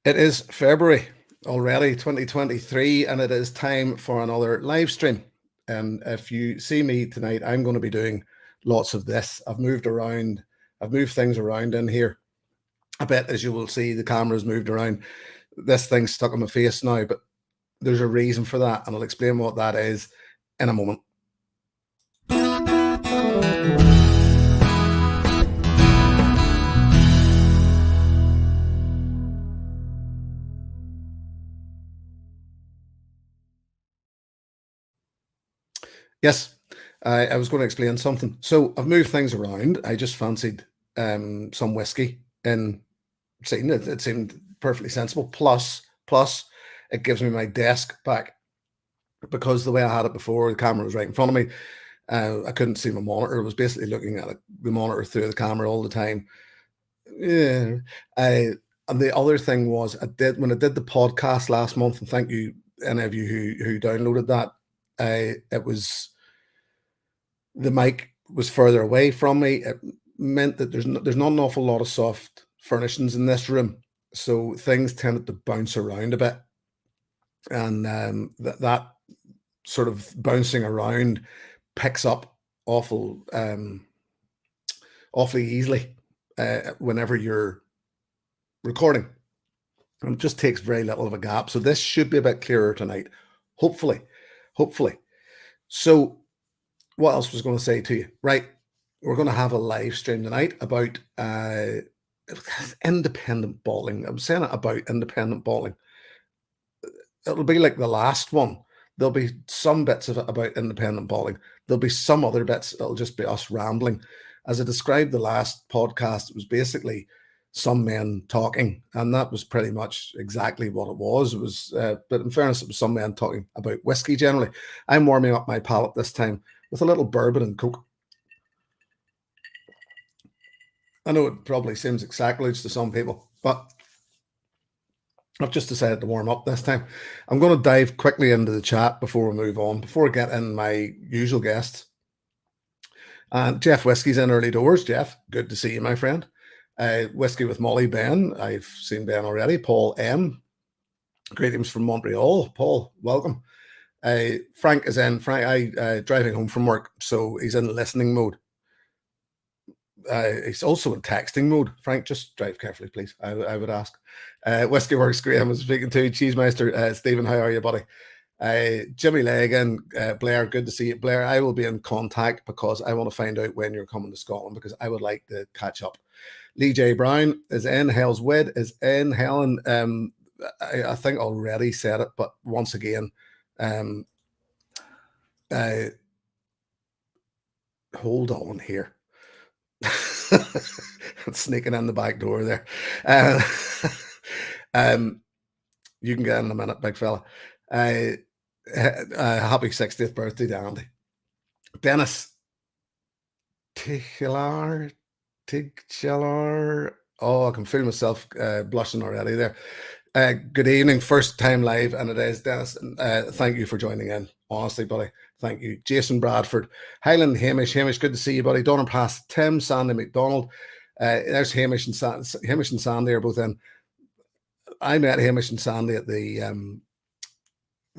It is February already, 2023, and it is time for another live stream. And if you see me tonight, I'm going to be doing lots of this. I've moved around, I've moved things around in here a bit, as you will see. The camera's moved around. This thing's stuck on my face now, but there's a reason for that, and I'll explain what that is in a moment. Yes, I was going to explain something. So I've moved things around. I just fancied some whiskey in scene. It seemed perfectly sensible. Plus, it gives me my desk back because the way I had it before, the camera was right in front of me. I couldn't see my monitor. I was basically looking at the monitor through the camera all the time. Yeah. I, and the other thing was, I did when I did the podcast last month, and thank you any of you who downloaded that. It was the mic was further away from me. It meant that there's not an awful lot of soft furnishings in this room, so things tended to bounce around a bit, and that sort of bouncing around picks up awful awfully easily whenever you're recording. And it just takes very little of a gap. So this should be a bit clearer tonight, hopefully. Hopefully. So what else was I going to say to you? Right. We're going to have a live stream tonight about independent bottling. I'm saying it about independent bottling. It'll be like the last one. There'll be some bits of it about independent bottling. There'll be some other bits that'll just be us rambling. As I described the last podcast, it was basically some men talking, and that was pretty much exactly what it was. It was, but in fairness, it was some men talking about whiskey generally. I'm warming up my palate this time with a little bourbon and Coke. I know it probably seems sacrilege to some people, but I've just decided to warm up this time. I'm going to dive quickly into the chat before we move on, before I get in my usual guests. And Jeff Whiskey's in early doors. Jeff, good to see you, my friend. Whiskey with Molly, Ben. I've seen Ben already. Paul M. Greetings from Montreal. Paul, welcome. Frank is in. Frank, driving home from work, so he's in listening mode. He's also in texting mode. Frank, just drive carefully, please. I would ask. Whiskey Works, Graham was speaking to. Cheesemeister, Stephen, how are you, buddy? Jimmy Legan, Blair, good to see you. Blair, I will be in contact because I want to find out when you're coming to Scotland because I would like to catch up. Lee J. Brown is in. Hell's Wid is in. Helen, I think already said it, but once again, hold on here. Sneaking in the back door there. You can get in a minute, big fella. Happy 60th birthday to Andy. Dennis Tichlar. Oh, I can feel myself blushing already there. Good evening, first time live, and it is Dennis. Thank you for joining in, honestly, buddy. Thank you. Jason Bradford, Highland Hamish, good to see you, buddy. Donner Pass, Tim, Sandy McDonald. There's Hamish and Sandy are both in. I met Hamish and Sandy at the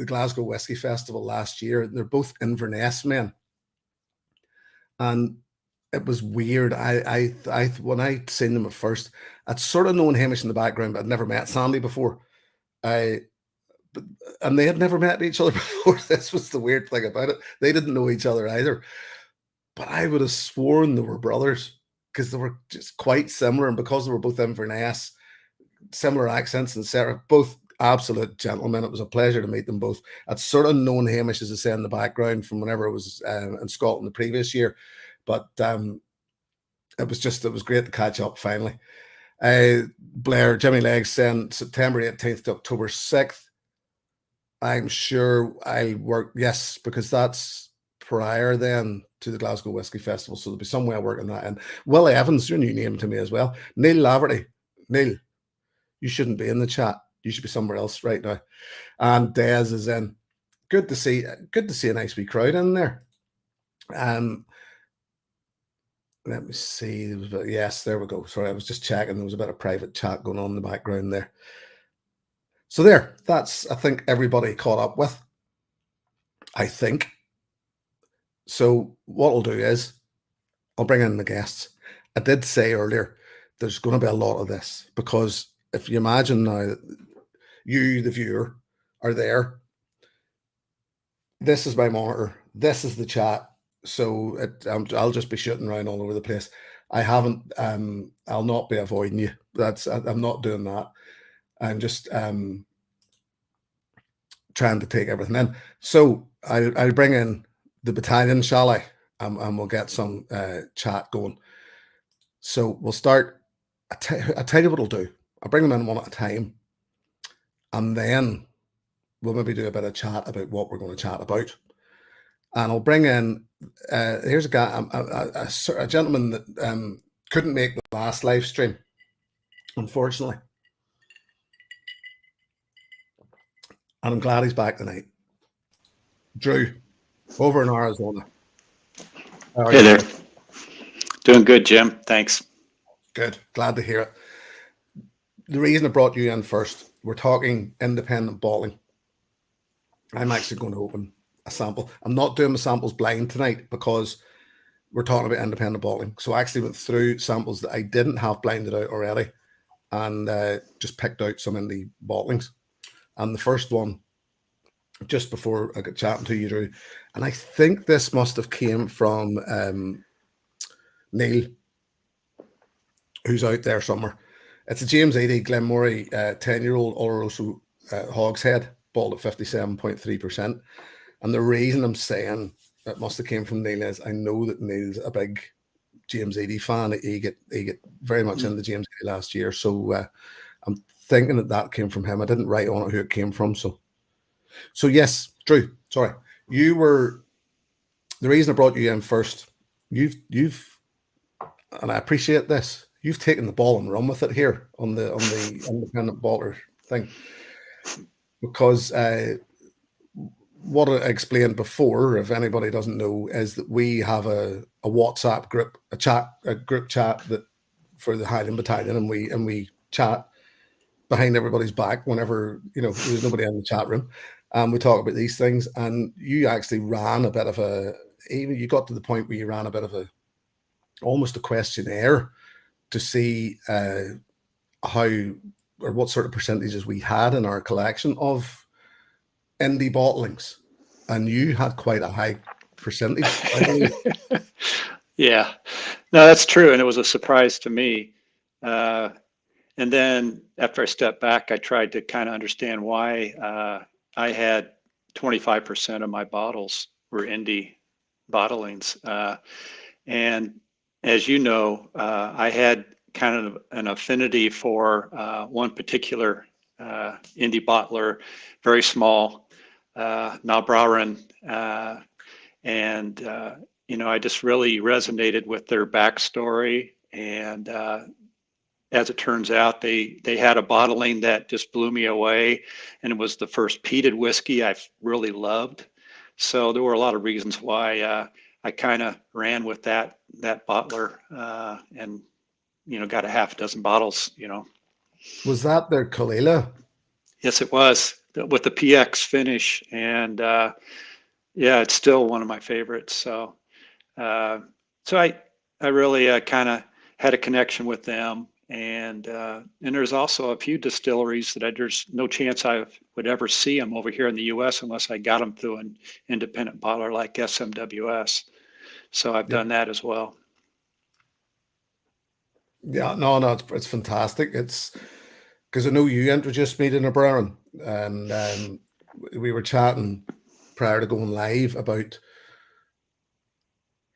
Glasgow Whisky Festival last year. They're both Inverness men, and it was weird. I when I'd seen them at first, I'd sort of known Hamish in the background, but I'd never met Sandy before. And they had never met each other before. This was the weird thing about it. They didn't know each other either. But I would have sworn they were brothers because they were just quite similar. And because they were both Inverness, similar accents, etc., both absolute gentlemen. It was a pleasure to meet them both. I'd sort of known Hamish, as I say, in the background from whenever I was in Scotland the previous year. But it was great to catch up finally. Blair, Jimmy Legs saying September 18th to October 6th. I'm sure I'll work, yes, because that's prior then to the Glasgow Whisky Festival. So there'll be some way of working that in. Will Evans, your new name to me as well. Neil Laverty. Neil, you shouldn't be in the chat. You should be somewhere else right now. And Dez is in. Good to see a nice wee crowd in there. Let me see. Yes, there we go. Sorry, I was just checking. There was a bit of private chat going on in the background there. So there, that's, I think, everybody caught up with, I think. So what I'll do is I'll bring in the guests. I did say earlier there's going to be a lot of this because if you imagine now that you, the viewer, are there, this is my monitor, this is the chat. So I'll just be shooting around all over the place. I haven't, I'll not be avoiding you. I'm not doing that. I'm just trying to take everything in. So I'll bring in the battalion, shall I? And we'll get some chat going. So we'll start. I tell you what I'll do. I'll bring them in one at a time, and then we'll maybe do a bit of chat about what we're going to chat about. And I'll bring in. Here's a guy, a gentleman that couldn't make the last live stream, unfortunately, and I'm glad he's back tonight. Drew, over in Arizona. Hey there. Doing good, Jim. Thanks. Good. Glad to hear it. The reason I brought you in first, we're talking independent bottling. I'm actually going to open a sample. I'm not doing the samples blind tonight because we're talking about independent bottling. So I actually went through samples that I didn't have blinded out already and just picked out some indie bottlings. And the first one, just before I got chatting to you, Drew, and I think this must have came from Neil, who's out there somewhere. It's a James 80 Glenmorangie 10-year-old Oloroso Hogshead, bottled at 57.3%. And the reason I'm saying it must have came from Neil is I know that Neil's a big James 80 fan. He get very much into James 80 last year. So I'm thinking that came from him. I didn't write on it who it came from. So yes, Drew, sorry. You were, the reason I brought you in first, you've, and I appreciate this, you've taken the ball and run with it here on the independent bottler thing, because what I explained before, if anybody doesn't know, is that we have a WhatsApp group, a group chat that for the Highland Battalion, and we chat behind everybody's back whenever there's nobody in the chat room, and we talk about these things. And you actually ran a bit of you got to the point where you ran a bit of almost a questionnaire to see how or what sort of percentages we had in our collection of indie bottlings, and you had quite a high percentage, I believe. Yeah, no, that's true, and it was a surprise to me. And then after I stepped back, I tried to kind of understand why I had 25% of my bottles were indie bottlings. And as you know, I had kind of an affinity for one particular indie bottler, very small, Nalbrauren, and I just really resonated with their backstory. And as it turns out, they had a bottling that just blew me away, and it was the first peated whiskey I've really loved. So there were a lot of reasons why I kind of ran with that bottler, and got a half a dozen bottles. Was that their Kalila? Yes, it was with the PX finish, and yeah, it's still one of my favorites. So I really kind of had a connection with them. And there's also a few distilleries that there's no chance I would ever see them over here in the U.S. unless I got them through an independent bottler like SMWS. So I've done that as well. Yeah, no, it's fantastic. It's because I know you introduced me to Nalbrauren, and we were chatting prior to going live about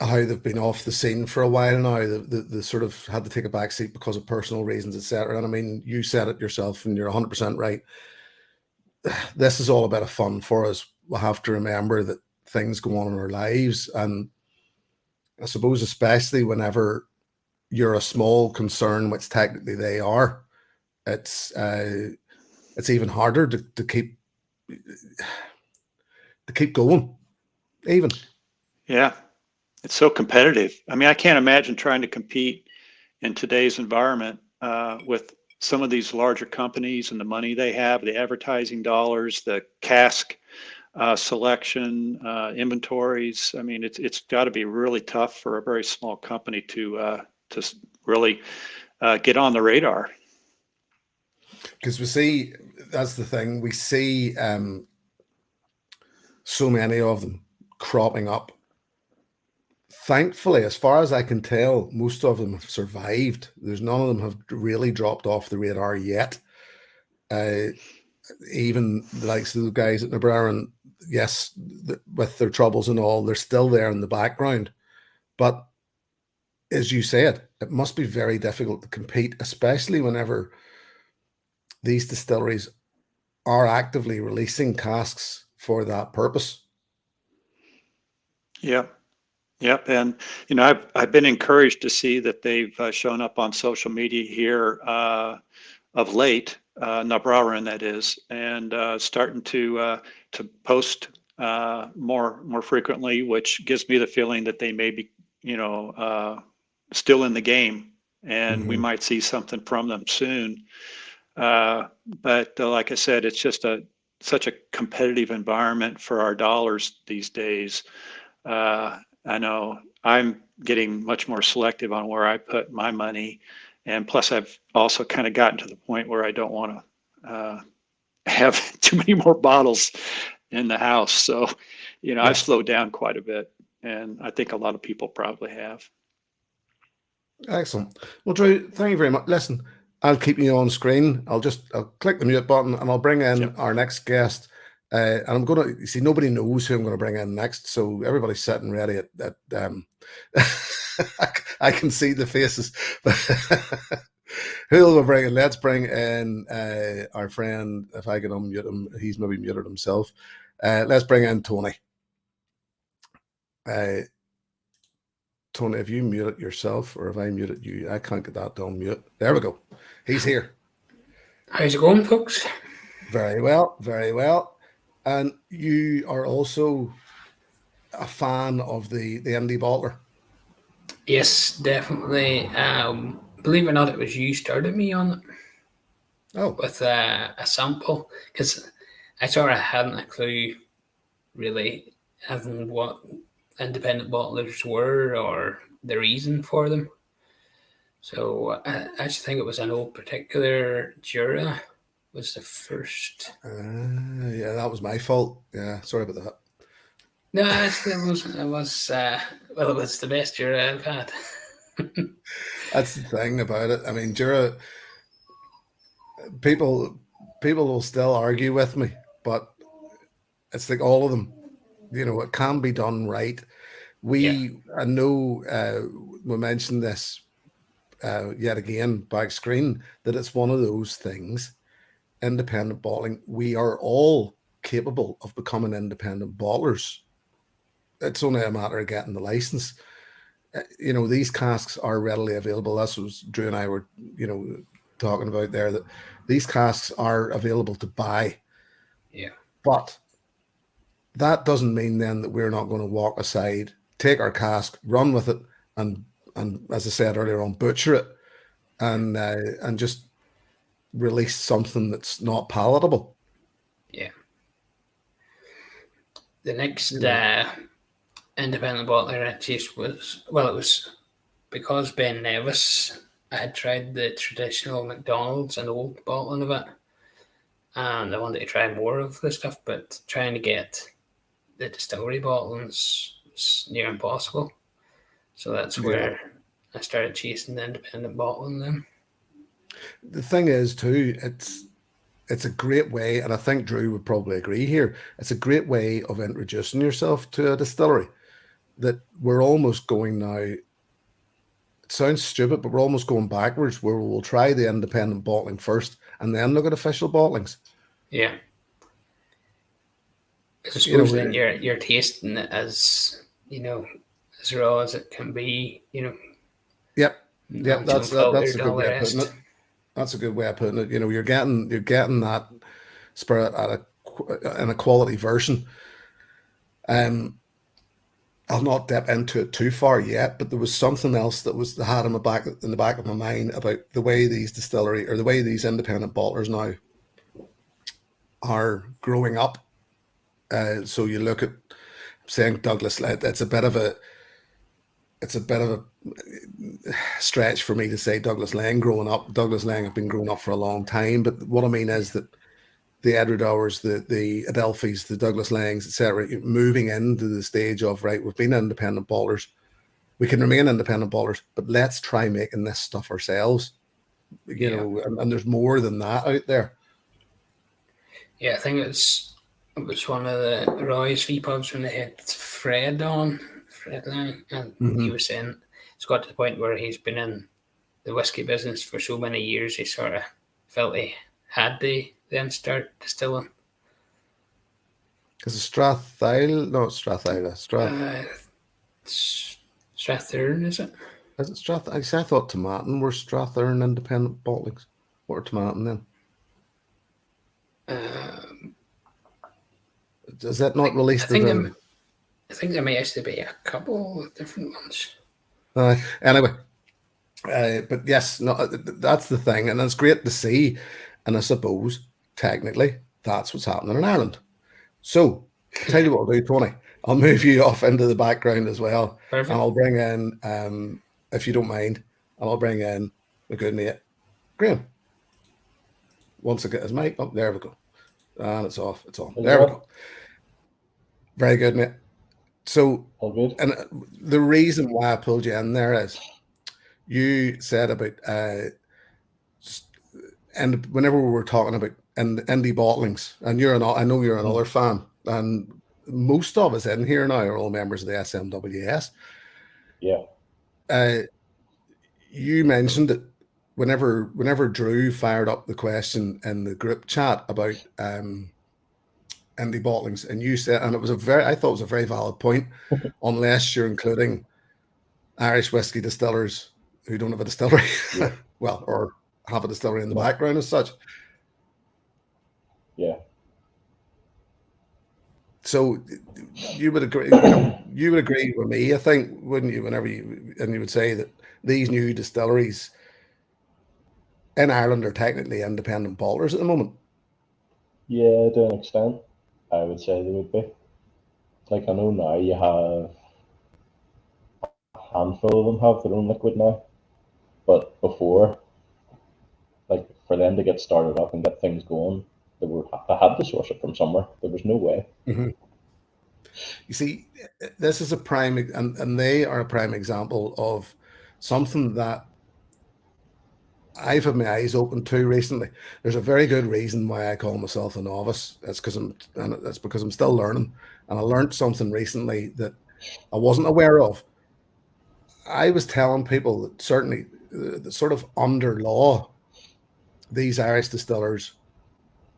how they've been off the scene for a while now. They sort of had to take a back seat because of personal reasons, etc. And I mean, you said it yourself, and you're 100% right. This is all a bit of fun for us. We'll have to remember that things go on in our lives, and I suppose especially whenever you're a small concern, which technically they are, it's even harder to keep going, even. Yeah, it's so competitive. I mean, I can't imagine trying to compete in today's environment with some of these larger companies and the money they have, the advertising dollars, the cask selection, inventories. I mean, it's got to be really tough for a very small company to really get on the radar. Because we see, that's the thing, we see so many of them cropping up. Thankfully, as far as I can tell, most of them have survived. There's none of them have really dropped off the radar yet. Even the likes of the guys at Nebraron, yes, with their troubles and all, they're still there in the background. But as you said, it must be very difficult to compete, especially whenever these distilleries are actively releasing casks for that purpose. Yep. Yep. And, I've been encouraged to see that they've shown up on social media here of late, Nabraran that is, and starting to post more frequently, which gives me the feeling that they may be, still in the game, and we might see something from them soon. But like I said, it's just such a competitive environment for our dollars these days. I know I'm getting much more selective on where I put my money. And plus, I've also kind of gotten to the point where I don't want to have too many more bottles in the house. So, I've slowed down quite a bit. And I think a lot of people probably have. Excellent. Well, Drew, thank you very much. Listen, I'll keep you on screen. I'll click the mute button and I'll bring in our next guest. And I'm going to see, nobody knows who I'm going to bring in next. So everybody's sitting ready I can see the faces. Who will we bring in? Let's bring in our friend, if I can unmute him. He's maybe muted himself. Let's bring in Tony. Tony, have you muted yourself or have I muted you? I can't get that to unmute. There we go. He's here. How's it going, folks? Very well, very well. And you are also a fan of the indy bottler. Yes, definitely. Believe it or not, it was you started me on it. Oh. With a sample, because I sort of hadn't a clue, really, having what independent bottlers were or the reason for them. So I actually think it was an old particular Jura was the first. Yeah, that was my fault. Yeah, sorry about that. No, it was the best Jura I've had. That's the thing about it. I mean, Jura, people will still argue with me, but it's like all of them, it can be done right. I know we mentioned this yet again back screen, that it's one of those things, independent bottling, we are all capable of becoming independent bottlers. It's only a matter of getting the license. These casks are readily available. That's what Drew and I were, talking about there, that these casks are available to buy. Yeah. But that doesn't mean then that we're not going to walk aside, take our cask, run with it, and as I said earlier on, butcher it and just release something that's not palatable. Yeah. The next independent bottler I tasted it was because Ben Nevis, I had tried the traditional McDonald's and old bottling of it, and I wanted to try more of the stuff, but trying to get the distillery bottlings was near impossible. So that's where I started chasing the independent bottling then. The thing is too, it's a great way, and I think Drew would probably agree here, it's a great way of introducing yourself to a distillery, that we're almost going now, it sounds stupid, but we're almost going backwards, where we'll try the independent bottling first and then look at official bottlings. Yeah. Because I suppose then you're tasting it as, as raw as it can be, Yep, that's a good way of putting it. That's a good way of putting it. You're getting that spirit in a quality version. I'll not dip into it too far yet, but there was something else that had in the back of my mind about the way these the way these independent bottlers now are growing up. So you look at saying Douglas, it's a bit of a stretch for me to say Douglas Lang growing up. Douglas Lang have been growing up for a long time, but what I mean is that the Edward Hours, the Adelphis, the Douglas Langs, etc., moving into the stage of, right, we've been independent bottlers, we can remain independent bottlers, but let's try making this stuff ourselves. You know, and there's more than that out there. Yeah, I think it was one of the Roy's free pubs when they had Fred Lang, and he was saying it's got to the point where he's been in the whiskey business for so many years, he sort of felt he had to then start distilling. Is it Strathile? No, it's Strathyla. Strathern, is it? Is it Strath? I thought Tomatin were Strathern independent bottlings. What are Tomatin then? Is that not released? I think there may actually be a couple of different ones. Anyway, but yes, no, that's the thing, and it's great to see. And I suppose technically that's what's happening in Ireland. So, I'll tell you what I'll do, Tony. I'll move you off into the background as well. Perfect. And I'll bring in, if you don't mind, I'll bring in my good mate, Graham. Once I get his mic up, there we go. And it's off, it's on. There we go. Very good, mate. So, all good. And the reason why I pulled you in there is you said about, and whenever we were talking about indy bottlings, and I know you're another fan, and most of us in here now are all members of the SMWS. Yeah. You mentioned it whenever Drew fired up the question in the group chat about indy bottlings, and you said, and I thought it was a very valid point, unless you're including Irish whiskey distillers who don't have a distillery, well, or have a distillery in the background as such. Yeah. So you would agree, you would agree with me, I think, wouldn't you? You would say that these new distilleries in Ireland are technically independent bottlers at the moment. Yeah, to an extent, I would say they would be. Like, I know now you have a handful of them have their own liquid now, but before, like, for them to get started up and get things going, they had to source it from somewhere. There was no way. Mm-hmm. You see, this is a prime, and they are a prime example of something that I've had my eyes open to recently. There's a very good reason why I call myself a novice. It's because I'm still learning, and I learned something recently that I wasn't aware of. I was telling people that certainly, the sort of under law, these Irish distillers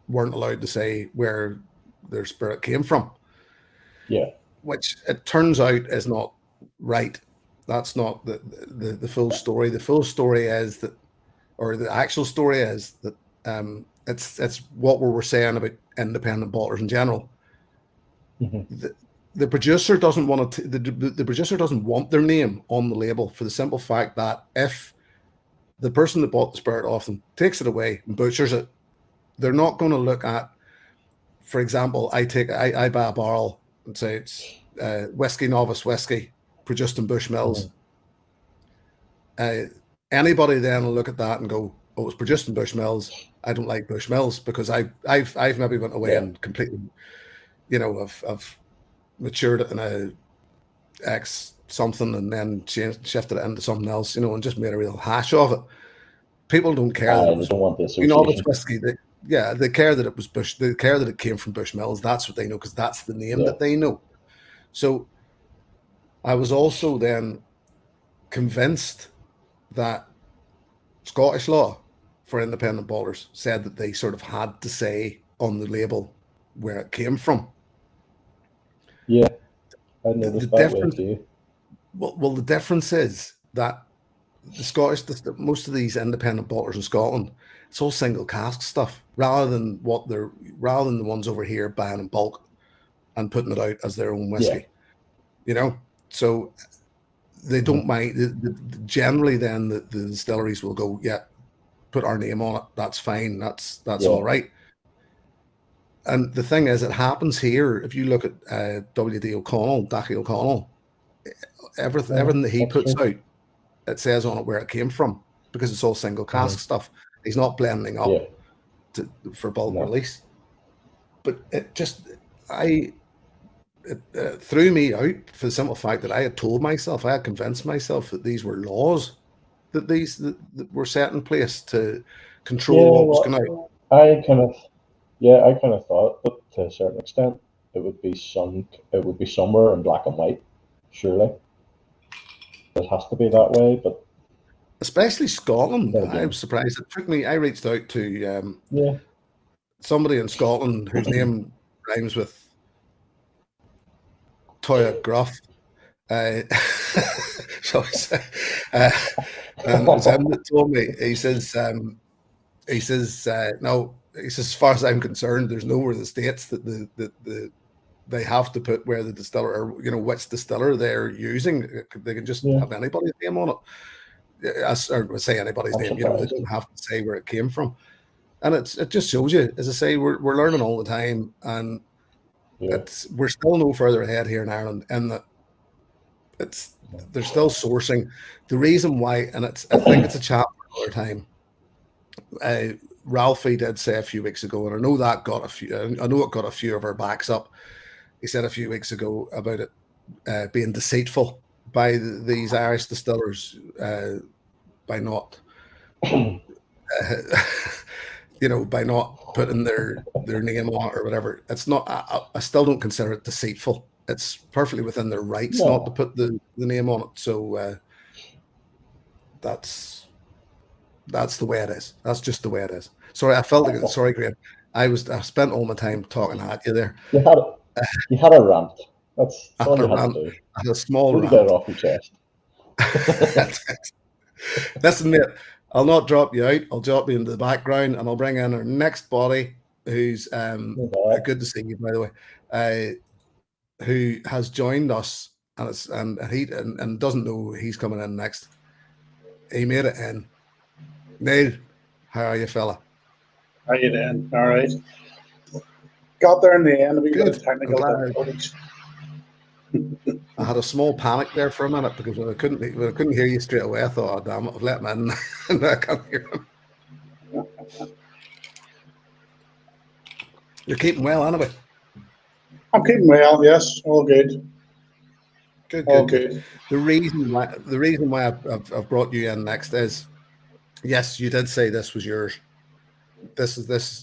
weren't allowed to say where their spirit came from. Yeah. Which it turns out is not right. That's not the full story. The full story is that, or the actual story is that it's what we were saying about independent bottlers in general. Mm-hmm. The producer doesn't want to. The producer doesn't want their name on the label for the simple fact that if the person that bought the spirit off them takes it away and butchers it, they're not going to look at, for example, I buy a barrel and say it's Whiskey Novice Whiskey produced in Bushmills. Anybody then will look at that and go, "Oh, it's produced in Bushmills. I don't like Bushmills because I've maybe went away and completely, I've matured it in a X something and then shifted it into something else, and just made a real hash of it." People don't care. They don't want the association. Novice whiskey. They care that it was Bush. They care that it came from Bushmills. That's what they know because that's the name that they know. So I was also then convinced that Scottish law for independent bottlers said that they sort of had to say on the label where it came from. Yeah, I noticed that way too. Well, the difference is that most of these independent bottlers in Scotland, it's all single cask stuff rather than the ones over here buying in bulk and putting it out as their own whiskey. So they don't mind. Generally, then the distilleries will go, yeah, put our name on it. That's fine. That's all right. And the thing is, it happens here. If you look at W.D. O'Connell, Dachy O'Connell, everything that he puts out, it says on it where it came from, because it's all single cask stuff. He's not blending up for bulk release. But it just, it threw me out for the simple fact that I had convinced myself that these were laws, that were set in place to control what was going out. I kind of thought, but to a certain extent, it would be somewhere in black and white, surely. It has to be that way, but especially Scotland. I was surprised. It took me. I reached out to somebody in Scotland whose name rhymes with Toya Gruff. Shall I say? And it was him that told me. He says, no. He says, as far as I'm concerned, there's nowhere in the States that they have to put where the distiller, or which distiller they're using. They can just have anybody's name on it. Or say anybody's name. They don't have to say where it came from. And it just shows you, as I say, we're learning all the time, and we're still no further ahead here in Ireland, and that they're still sourcing. The reason why, and I think it's a chat for another time. Ralphie did say a few weeks ago, and I know it got a few of our backs up. He said a few weeks ago about it being deceitful by these Irish distillers by not. By not putting their name on it or whatever. It's not. I still don't consider it deceitful. It's perfectly within their rights not to put the name on it. So that's the way it is. That's just the way it is. Sorry, I felt like sorry, Graham. I spent all my time talking at you there. You had a rant. That's all you had to do. I had a small rant. Get it off your chest. Listen, mate. I'll not drop you out. I'll drop you into the background, and I'll bring in our next body, who's good to see you, by the way, who has joined us, and he doesn't know he's coming in next. He made it in. Neil, how are you, fella? How you doing? All right. Got there in the end. We got technical difficulties. I had a small panic there for a minute because when I couldn't hear you straight away, I thought, oh, damn it, I've let him in and I can't hear him. You're keeping well, anyway. I'm keeping well, yes. All good. Good. The reason why I've brought you in next is, yes, you did say this was yours.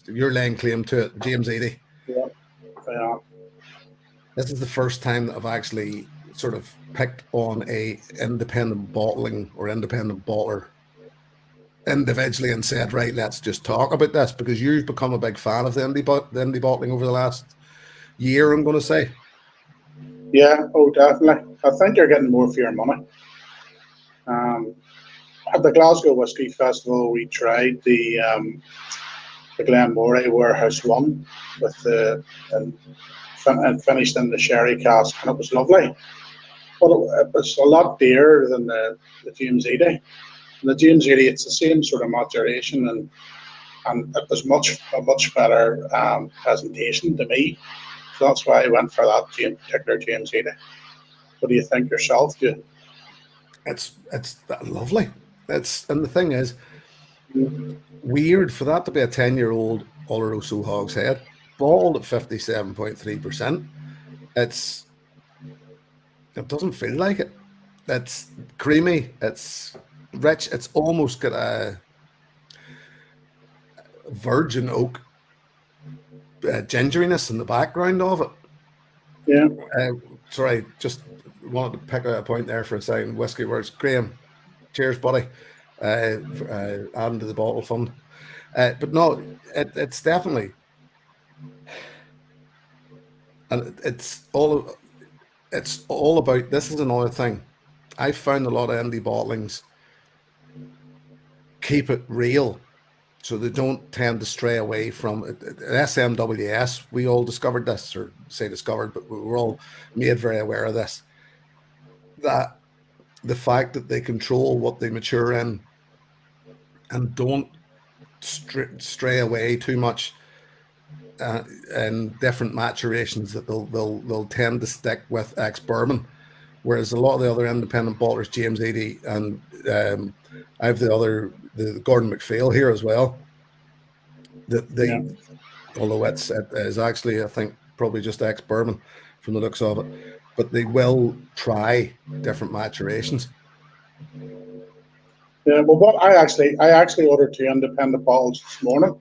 You're laying claim to it, James Eady. Yeah. This is the first time that I've actually sort of picked on a independent bottling or independent bottler individually and said, right, let's just talk about this, because you've become a big fan of the indie bottling over the last year, I'm going to say. Yeah, definitely. I think you're getting more for your money. At the Glasgow Whisky Festival, we tried the Glenmoray Warehouse 1 and finished in the sherry cask, and it was lovely. But it was a lot dearer than the James Eady. And the James Eady, it's the same sort of maturation, and it was a much better presentation to me. So that's why I went for that particular James Eady. What do you think yourself? It's lovely. And the thing is, weird for that to be a 10-year-old Oloroso hogshead, bottled at 57.3%. It doesn't feel like it. It's creamy. It's rich. It's almost got a virgin oak gingeriness in the background of it. Yeah. Sorry, just wanted to pick out a point there for a second. Whiskey words. Graham, cheers, buddy. Adding to the bottle fund. But no, it's definitely, and it's all about, this is another thing. I found a lot of indie bottlings keep it real, so they don't tend to stray away from it. SMWS, we all discovered this, or say discovered, but we were all made very aware of this. that the fact that they control what they mature in and don't stray away too much in different maturations, that they'll tend to stick with ex-bourbon, whereas a lot of the other independent bottlers, James 80, and I have the Gordon MacPhail here as well, that they, although it is actually, I think, probably just ex-bourbon from the looks of it, but they will try different maturations. Yeah, well, what I actually ordered 2 independent bottles this morning.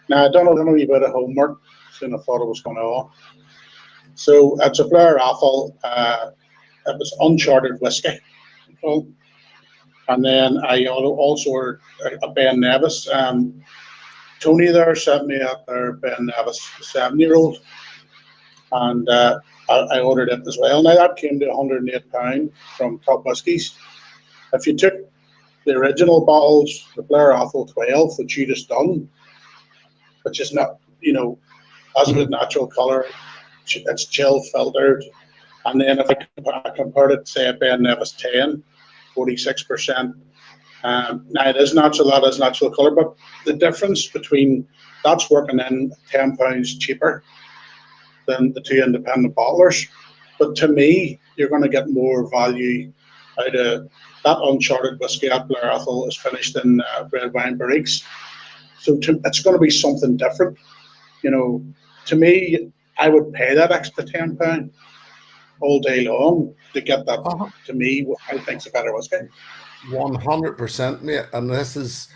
Now I done a wee bit of homework, soon I thought it was going on. So it's a Blair Athol. It was uncharted whiskey, and then I also ordered a Ben Nevis. Tony there sent me out their Ben Nevis 7-year-old, and I ordered it as well. Now that came to £108 from Top Whiskies. If you took the original bottles, the Blair Athol 12 that you just done, which is not, hasn't a natural colour, it's chill filtered, and then if I compared it to, say, a Ben Nevis 10, 46%. Now it is natural, that is natural colour, but the difference between that's working in £10 cheaper than the 2 independent bottlers. But to me, you're going to get more value out of that uncharted whiskey at Blair Athol is finished in red wine barriques. So it's going to be something different. To me, I would pay that extra £10 all day long to get that. To me, what I think's a better whiskey. 100%, mate. And this is,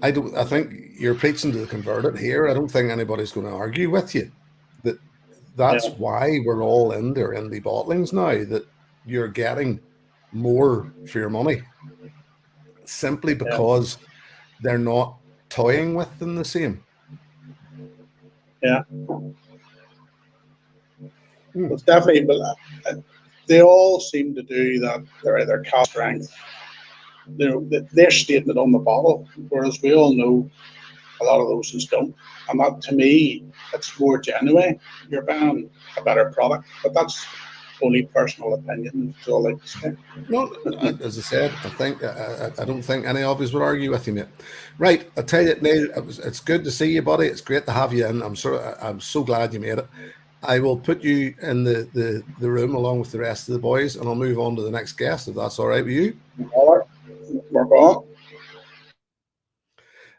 I think you're preaching to the converted here. I don't think anybody's going to argue with you that's why we're all in their indie bottlings now, that you're getting more for your money, simply because they're not toying with them the same. Yeah. It's definitely, but they all seem to do that. They're either cast strength, they're stating it on the bottle, whereas we all know a lot of those things don't. And that, to me, it's more genuine. You're buying a better product, but that's only personal opinion. So I like to say. No, as I said, I don't think any of us would argue with you, mate. Right, I tell you, Neil, it's good to see you, buddy. It's great to have you in. I'm so glad you made it. I will put you in the room along with the rest of the boys, and I'll move on to the next guest, if that's all right with you. All right, work on.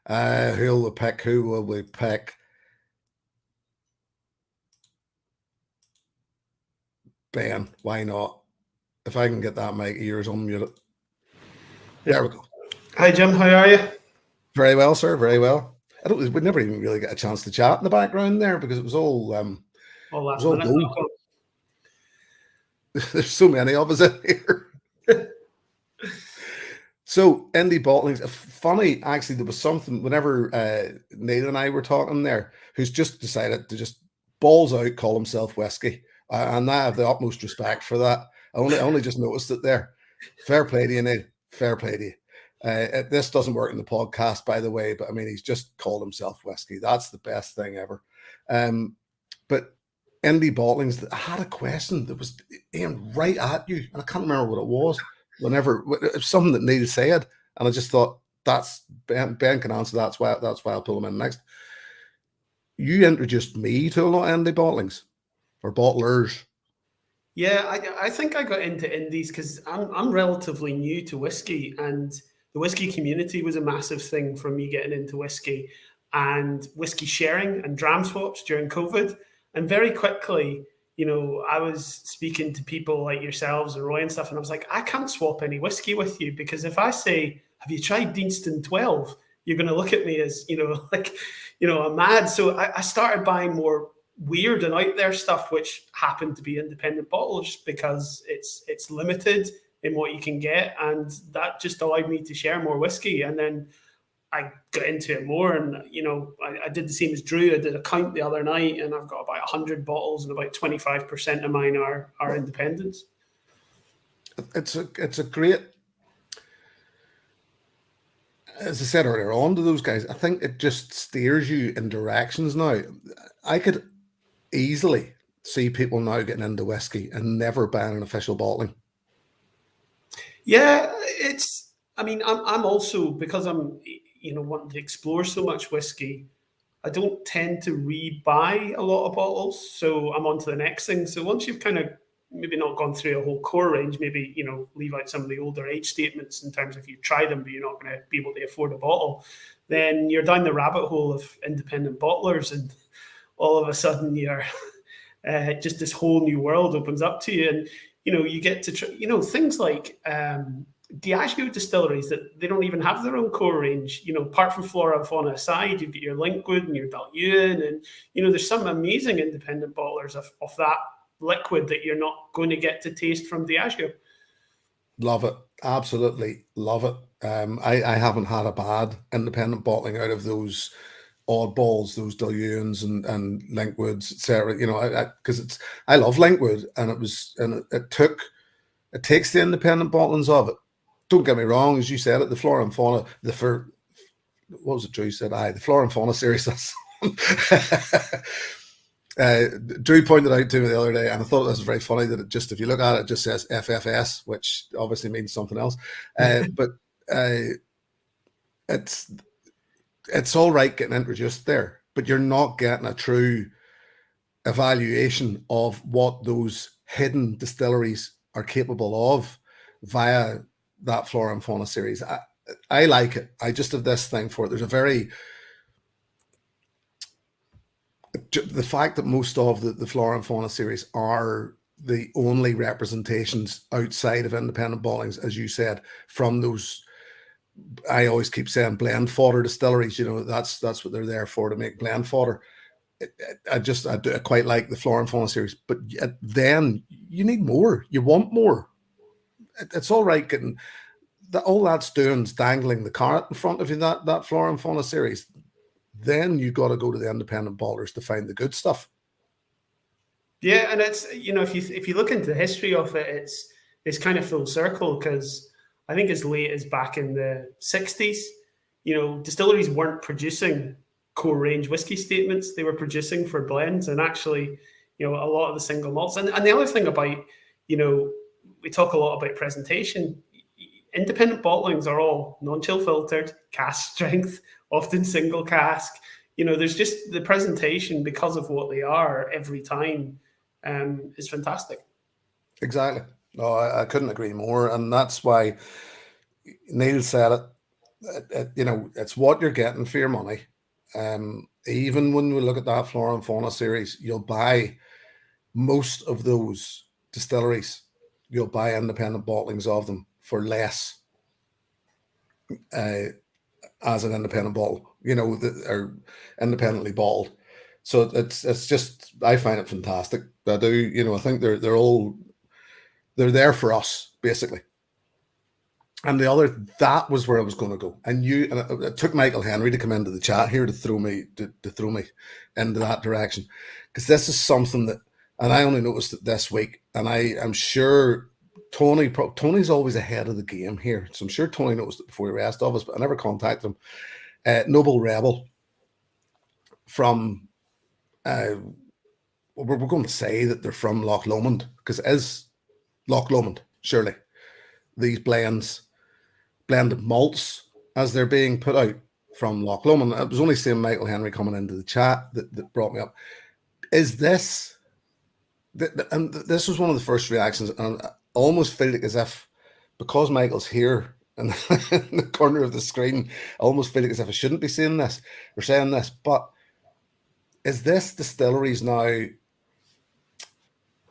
Who will we pick? Ben, why not? If I can get that mic ears unmuted. There we go. Hi, Jim. How are you? Very well, sir. Very well. We never even really get a chance to chat in the background there because it was all last minute. There's so many of us in here. So, indie bottlings. Funny, actually, there was something whenever Neil and I were talking there, who's just decided to just balls out call himself Whiskey. And I have the utmost respect for that. I only just noticed it there. Fair play to you, Neil. Fair play to you. This doesn't work in the podcast, by the way, but I mean, he's just called himself Whiskey. That's the best thing ever. But indie bottlings, I had a question that was aimed right at you, and I can't remember what it was. It was something that Neil said, and I just thought that's Ben can answer. That's why I'll pull him in next. You introduced me to a lot of indie bottlings or bottlers. Yeah, I think I got into indies because I'm relatively new to whiskey, and the whiskey community was a massive thing for me getting into whiskey, and whiskey sharing and dram swaps during COVID. And very quickly, I was speaking to people like yourselves and Roy and stuff, and I was like, I can't swap any whiskey with you, because if I say, have you tried Deanston 12? You're going to look at me as, I'm mad. So I started buying more weird and out there stuff, which happened to be independent bottles because it's limited in what you can get, and that just allowed me to share more whiskey. And then I got into it more, and I did the same as Drew. I did a count the other night, and I've got about 100 bottles, and about 25% of mine are independents. It's a great, as I said earlier on to those guys, I think it just steers you in directions now. I could easily see people now getting into whiskey and never buying an official bottling Yeah, it's. I mean, I'm also, because I'm wanting to explore so much whiskey. I don't tend to rebuy a lot of bottles, so I'm on to the next thing. So once you've kind of maybe not gone through a whole core range, maybe leave out some of the older age statements in terms of you try them, but you're not going to be able to afford a bottle. Then you're down the rabbit hole of independent bottlers, and all of a sudden you're just this whole new world opens up to you, and you get to things like Diageo distilleries that they don't even have their own core range. Apart from flora and fauna aside, you've got your Linkwood and your Ballion, and there's some amazing independent bottlers of that liquid that you're not going to get to taste from Diageo. Love it. Absolutely love it. I haven't had a bad independent bottling out of those oddballs, those Dillunes and Linkwoods, etc. Because I love Linkwood, and it takes the independent bottlings of it. Don't get me wrong, as you said it, the flora and fauna, what was it Drew said? The flora and fauna series. Drew pointed out to me the other day, and I thought this was very funny that if you look at it, it just says FFS, which obviously means something else. But it's all right getting introduced there, but you're not getting a true evaluation of what those hidden distilleries are capable of via that flora and fauna series. I like it. I just have this thing for it. There's the fact that most of the flora and fauna series are the only representations outside of independent bottlings, as you said, from those. I always keep saying blend fodder distilleries. That's what they're there for, to make blend fodder. I quite like the flora and fauna series, but then you need more. You want more. It's all right getting that. All that's doing is dangling the carrot in front of you. That flora and fauna series. Then you got to go to the independent bottlers to find the good stuff. Yeah, and it's if you look into the history of it, it's kind of full circle, because I think as late as back in the 60s, distilleries weren't producing core range whiskey statements. They were producing for blends, and actually, a lot of the single malts. And the other thing about, we talk a lot about presentation. Independent bottlings are all non-chill filtered, cask strength, often single cask. There's just the presentation, because of what they are every time, is fantastic. Exactly. No, I couldn't agree more. And that's why Neil said it. It's what you're getting for your money. Even when we look at that flora and fauna series, you'll buy most of those distilleries. You'll buy independent bottlings of them for less as an independent bottle, that are independently bottled. So it's just, I find it fantastic. I do, I think they're there for us, basically. And that was where I was going to go. And it took Michael Henry to come into the chat here to throw me into that direction, because this is something that, and I only noticed it this week, and I am sure Tony's always ahead of the game here, so I'm sure Tony noticed it before the rest of us, but I never contacted him. Noble Rebel from, we're going to say that they're from Loch Lomond, because it is Loch Lomond, surely. These blended malts, as they're being put out from Loch Lomond. I was only seeing Michael Henry coming into the chat that brought me up. Is this, and this was one of the first reactions, and I almost feel like as if, because Michael's here in the corner of the screen, I almost feel like as if I shouldn't be saying this or saying this, but is this distilleries now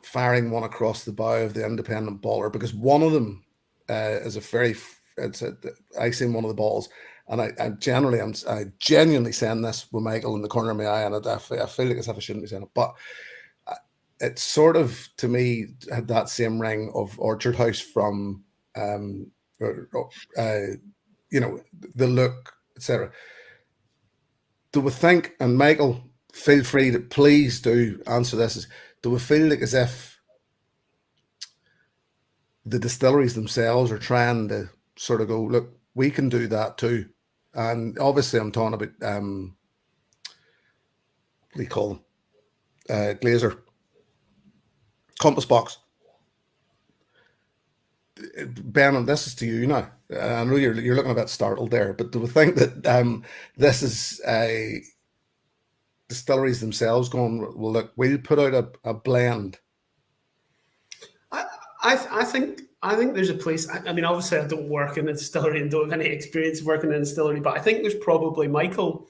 firing one across the bow of the independent bottler? Because one of them is I seen one of the bottles, and I'm genuinely saying this with Michael in the corner of my eye, and I feel like as if I shouldn't be saying it, but it sort of, to me, had that same ring of Orchard House from, the look, etc. Do we think, and Michael, feel free to please do answer this, do we feel like as if the distilleries themselves are trying to sort of go, look, we can do that too? And obviously I'm talking about, what do you call them? Glazer. Compass box. Ben, and this is to you now. I know you're looking a bit startled there, but do we think that this is distilleries themselves going, well, look, we'll put out a blend? I think there's a place. I mean, obviously, I don't work in a distillery and don't have any experience working in a distillery, but I think there's probably, Michael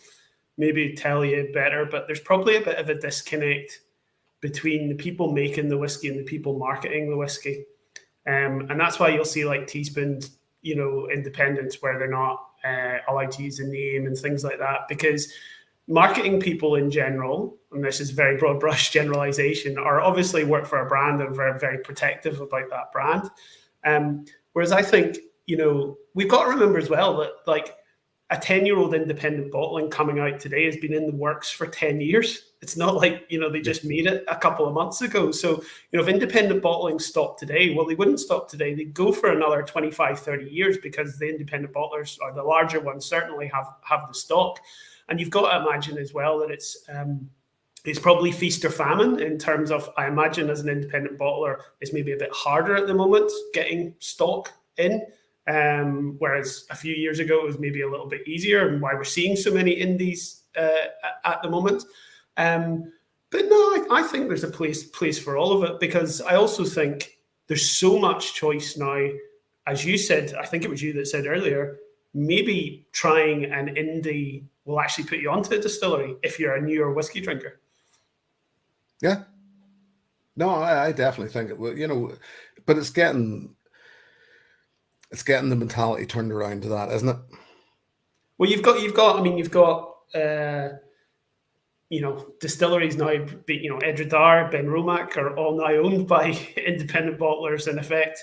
maybe tell you better, but there's probably a bit of a disconnect between the people making the whiskey and the people marketing the whiskey. And that's why you'll see like Teaspoon, independents where they're not allowed to use the name and things like that, because marketing people in general, and this is very broad brush generalization, are obviously work for a brand and very, very protective about that brand. Whereas I think, we've got to remember as well that like a 10-year-old independent bottling coming out today has been in the works for 10 years. It's not like, they just made it a couple of months ago. So, if independent bottling stopped today, well, they wouldn't stop today. They'd go for another 25, 30 years because the independent bottlers, or the larger ones, certainly have the stock. And you've got to imagine as well that it's probably feast or famine in terms of, I imagine as an independent bottler, it's maybe a bit harder at the moment getting stock in. Whereas a few years ago, it was maybe a little bit easier, and why we're seeing so many indies at the moment. But no, I think there's a place for all of it, because I also think there's so much choice now. As you said, I think it was you that said earlier, maybe trying an indie will actually put you onto a distillery if you're a newer whiskey drinker. Yeah. No, I definitely think it will, but it's getting the mentality turned around to that, isn't it? Well, you've got distilleries now, Edredar, Ben Romack are all now owned by independent bottlers in effect.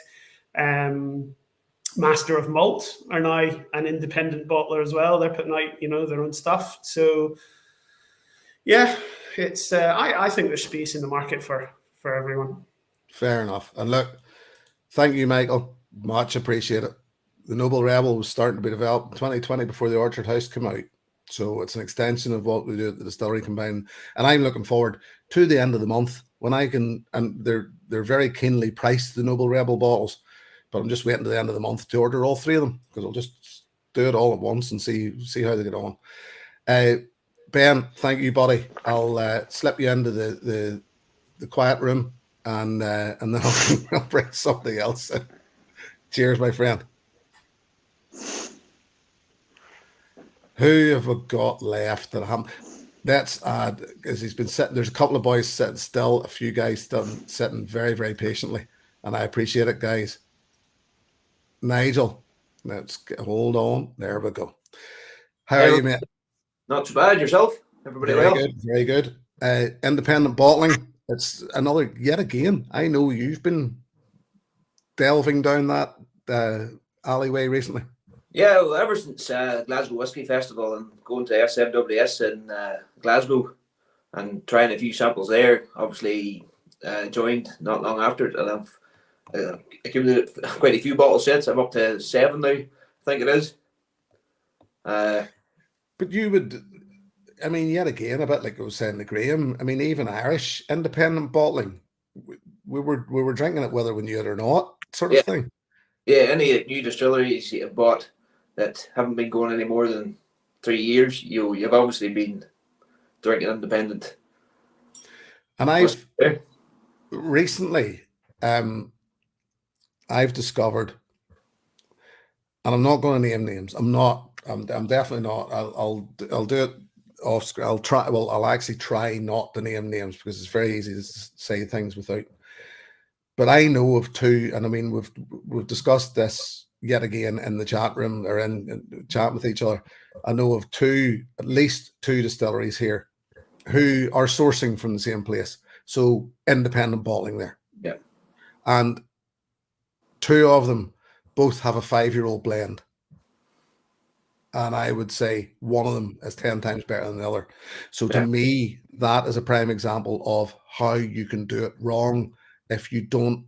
Master of Malt are now an independent bottler as well. They're putting out, their own stuff. So, yeah, it's. I think there's space in the market for everyone. Fair enough. And look, thank you, Michael. Much appreciated. The Noble Rebel was starting to be developed in 2020 before the Orchard House came out. So it's an extension of what we do at the Distillery Combined. And I'm looking forward to the end of the month when I can, and they're very keenly priced, the Noble Rebel bottles. But I'm just waiting to the end of the month to order all three of them, because I'll just do it all at once and see how they get on. Ben, thank you, buddy. I'll slip you into the quiet room, and then I'll bring something else in. Cheers, my friend. Who have we got left at home? That's odd, because he's been sitting. There's a couple of boys sitting still, a few guys sitting very, very patiently, and I appreciate it, guys. Nigel, let's hold on. There we go. How are you, mate? Not too bad. Yourself? Everybody very well? Good, very good. Independent bottling. It's another, yet again. I know you've been delving down that alleyway recently. Yeah, well, ever since Glasgow Whisky Festival and going to SFWS in Glasgow and trying a few samples there, obviously joined not long after it, and I've accumulated quite a few bottles since. I'm up to 7 now, I think it is. But you would, I mean, yet again, a bit like I was saying to Graham, I mean, even Irish independent bottling, we were drinking it whether we knew it or not, sort of thing. Yeah, any new distilleries you have bought that haven't been going any more than 3 years, you've obviously been drinking independent. And I've recently, I've discovered, and I'm not going to name names. I'm definitely not. I'll do it off screen. I'll actually try not to name names, because it's very easy to say things without. But I know of two, and I mean we've discussed this yet again in the chat room, or in chat with each other. I know of at least two distilleries here who are sourcing from the same place. So independent bottling there. Yeah. And two of them both have a 5-year-old blend. And I would say one of them is 10 times better than the other. So to me, that is a prime example of how you can do it wrong if you don't,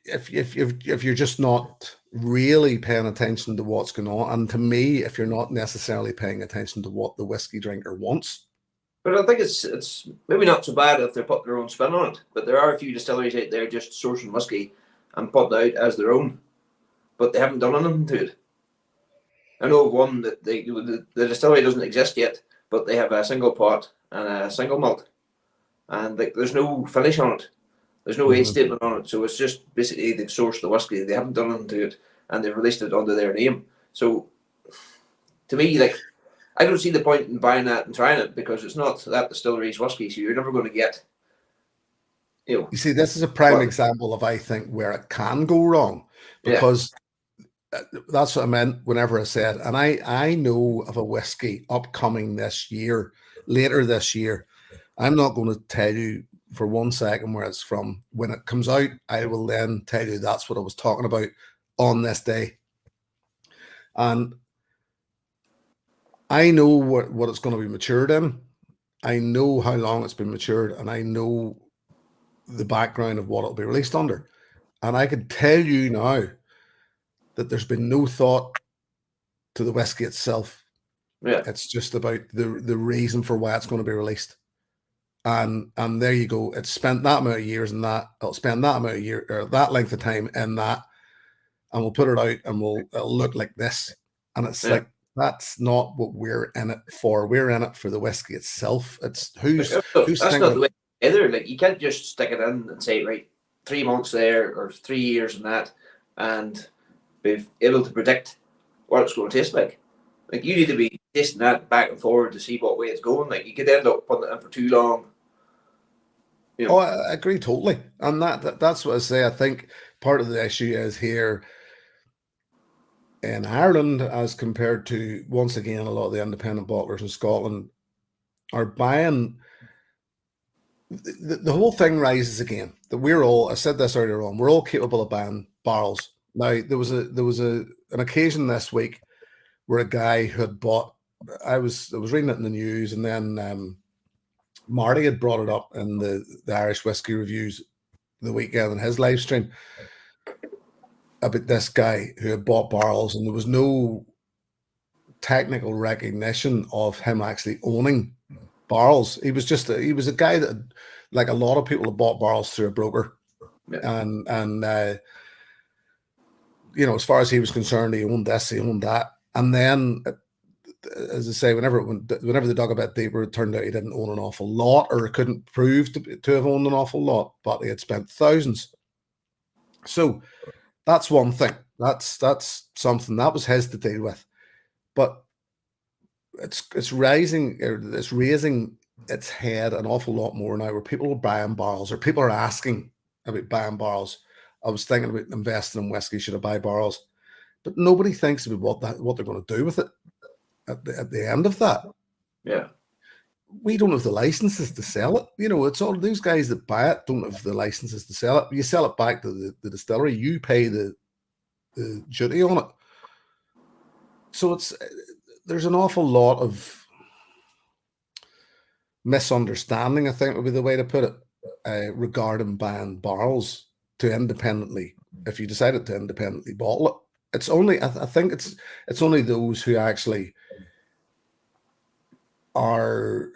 if you're just not really paying attention to what's going on. And to me, if you're not necessarily paying attention to what the whiskey drinker wants. But I think it's maybe not so bad if they put their own spin on it. But there are a few distilleries out there just sourcing whiskey and put it out as their own, but they haven't done anything to it. I know of one that the distillery doesn't exist yet, but they have a single pot and a single malt, and there's no finish on it. There's no age statement on it, so it's just basically they've sourced the whiskey. They haven't done anything to it, and they've released it under their name. So, to me, like, I don't see the point in buying that and trying it, because it's not that distillery's whiskey, so you're never going to get, you know. You see, this is a prime example of, I think, where it can go wrong, because that's what I meant whenever I said, and I know of a whiskey upcoming this year, later this year. I'm not going to tell you for 1 second where it's from. When it comes out, I will then tell you that's what I was talking about on this day. And I know what it's going to be matured in. I know how long it's been matured, and I know the background of what it'll be released under. And I can tell you now that there's been no thought to the whiskey itself. Yeah. It's just about the reason for why it's going to be released. And there you go. It's spent that amount of years in that. It'll spend that amount of year, or that length of time in that, and we'll put it out, and it'll look like this. And it's like, that's not what we're in it for. We're in it for the whiskey itself. It's who's that's not the way either. Like, you can't just stick it in and say, right, 3 months there or 3 years in that, and be able to predict what it's going to taste like. Like, you need to be tasting that back and forward to see what way it's going. Like, you could end up putting it in for too long. You know. Oh, I agree totally. And that's what I say. I think part of the issue is here in Ireland, as compared to, once again, a lot of the independent bottlers in Scotland are buying. The whole thing rises again that we're all, I said this earlier on, we're all capable of buying barrels. Now, there was an occasion this week where a guy who had bought, I was reading it in the news, and then Marty had brought it up in the Irish Whiskey Reviews the weekend in his live stream about this guy who had bought barrels, and there was no technical recognition of him actually owning barrels. He was a guy that, like a lot of people, have bought barrels through a broker, and you know, as far as he was concerned, he owned this, he owned that, and then, as I say, whenever they dug a bit deeper, it turned out he didn't own an awful lot, or couldn't prove to have owned an awful lot, but he had spent thousands. So that's one thing. That's something that was his to deal with. But it's raising its head an awful lot more now, where people are buying barrels, or people are asking about buying barrels. I was thinking about investing in whiskey. Should I buy barrels? But nobody thinks about what they're going to do with it at the end of that. Yeah. We don't have the licenses to sell it. You know, it's all those guys that buy it don't have the licenses to sell it. You sell it back to the distillery, you pay the duty on it. So there's an awful lot of misunderstanding, I think would be the way to put it, regarding buying barrels to independently. If you decided to independently bottle it, it's only, I think it's only those who actually are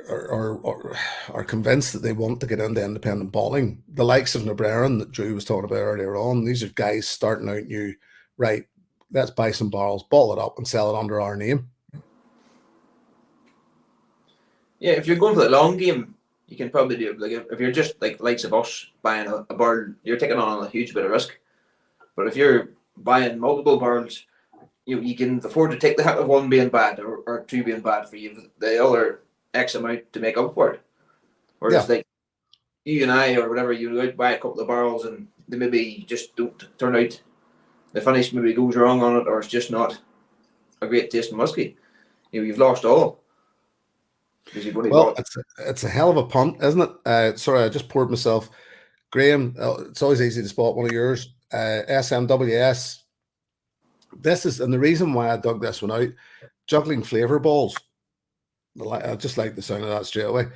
convinced that they want to get into independent bottling. The likes of Nobreron that Drew was talking about earlier on, these are guys starting out new, right? Let's buy some barrels, bottle it up, and sell it under our name. Yeah, if you're going for the long game, you can probably do it. Like, if you're just like likes of us buying a barrel, you're taking on a huge bit of risk. But if you're buying multiple barrels, you can afford to take the hit of one being bad, or two being bad for you, the other X amount to make up for it. Whereas like you and I, or whatever, you go out buy a couple of barrels and they maybe just don't turn out, the finish maybe goes wrong on it, or it's just not a great tasting whiskey. You've lost all. Well, it's a hell of a punt, isn't it? Sorry, I just poured myself. Graham, it's always easy to spot one of yours. SMWS. This is, and the reason why I dug this one out, juggling flavor balls. I just like the sound of that straight away.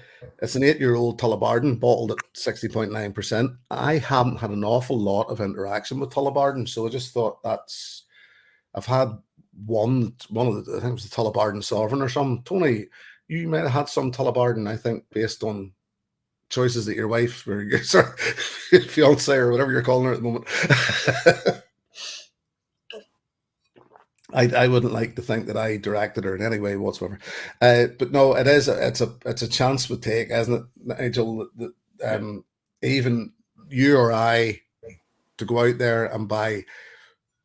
It's an 8-year-old Tullibardine bottled at 60.9%. I haven't had an awful lot of interaction with Tullibardine, so I just thought I've had one of the, I think it was the Tullibardine Sovereign or something. Tony, you might have had some Tullibardine, I think, based on choices that your wife or your fiance or whatever you're calling her at the moment. I wouldn't like to think that I directed her in any way whatsoever. But no, it's a chance we take, isn't it, Nigel? That even you or I to go out there and buy,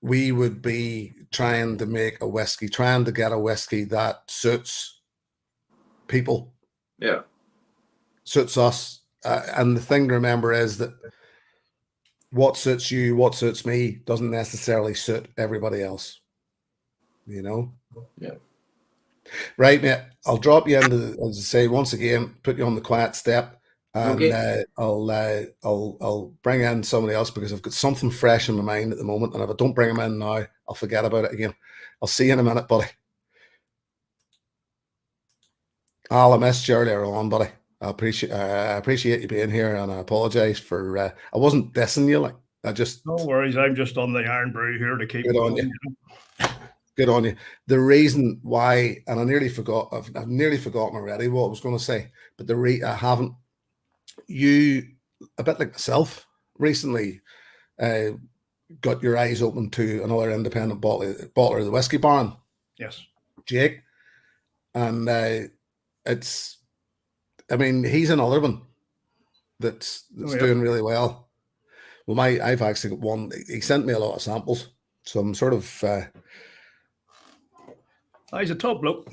we would be trying to make a whiskey, trying to get a whiskey that suits people. Yeah. Suits us. And the thing to remember is that what suits you, what suits me, doesn't necessarily suit everybody else. You know? Yeah. Right, mate. I'll drop you into, as I say, once again, put you on the quiet step. And Okay. I'll bring in somebody else because I've got something fresh in my mind at the moment, and if I don't bring him in now, I'll forget about it again. I'll see you in a minute, buddy. Al, I missed you earlier on, buddy. I appreciate you being here, and I apologize for I wasn't dissing you. Like, I just, no worries. I'm just on the iron brew here to keep good on going. you. Good on you. The reason why, and I nearly forgot, I've nearly forgotten already what I was going to say, but I haven't. You, a bit like myself, recently got your eyes open to another independent bottler of the Whiskey Barn. Yes. Jake. And it's, I mean, he's another one that's doing really well. Well, I've actually got one. He sent me a lot of samples, so I'm sort of. He's a top bloke.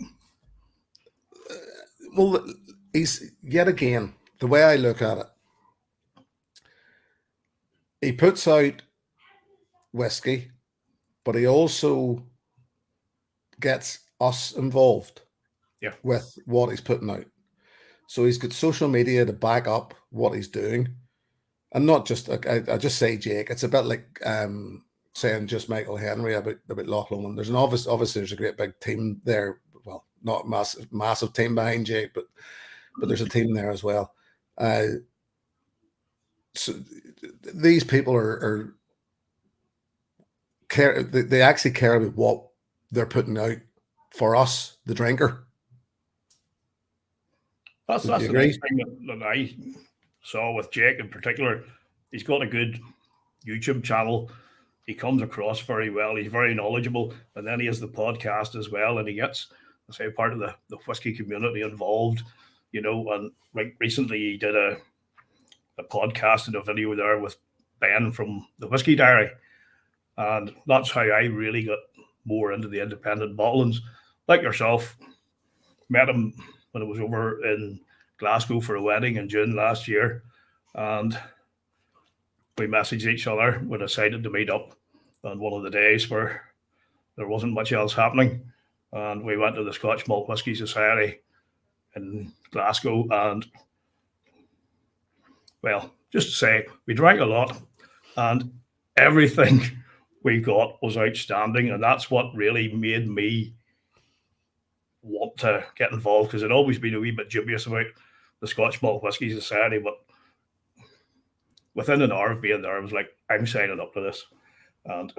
Well, he's yet again, the way I look at it, he puts out whiskey, but he also gets us involved with what he's putting out. So he's got social media to back up what he's doing. And not just, I just say Jake, it's a bit like saying just Michael Henry about Loch Lomond. There's obviously there's a great big team there. Well, not massive team behind Jake, but there's a team there as well. So these people are care. They actually care about what they're putting out for us, the drinker. That's the nice thing that I saw with Jake in particular. He's got a good YouTube channel. He comes across very well. He's very knowledgeable. And then he has the podcast as well. And he gets, I say, part of the whiskey community involved, you know. And like recently he did a podcast and a video there with Ben from the Whiskey Diary. And that's how I really got more into the independent bottlings. Like yourself, met him when I was over in Glasgow for a wedding in June last year. And we messaged each other. We decided to meet up on one of the days where there wasn't much else happening. And we went to the Scotch Malt Whisky Society in Glasgow. And, well, just to say, we drank a lot. And everything we got was outstanding. And that's what really made me want to get involved, because I'd always been a wee bit dubious about the Scotch Malt Whisky Society. But within an hour of being there, I was like, I'm signing up for this. And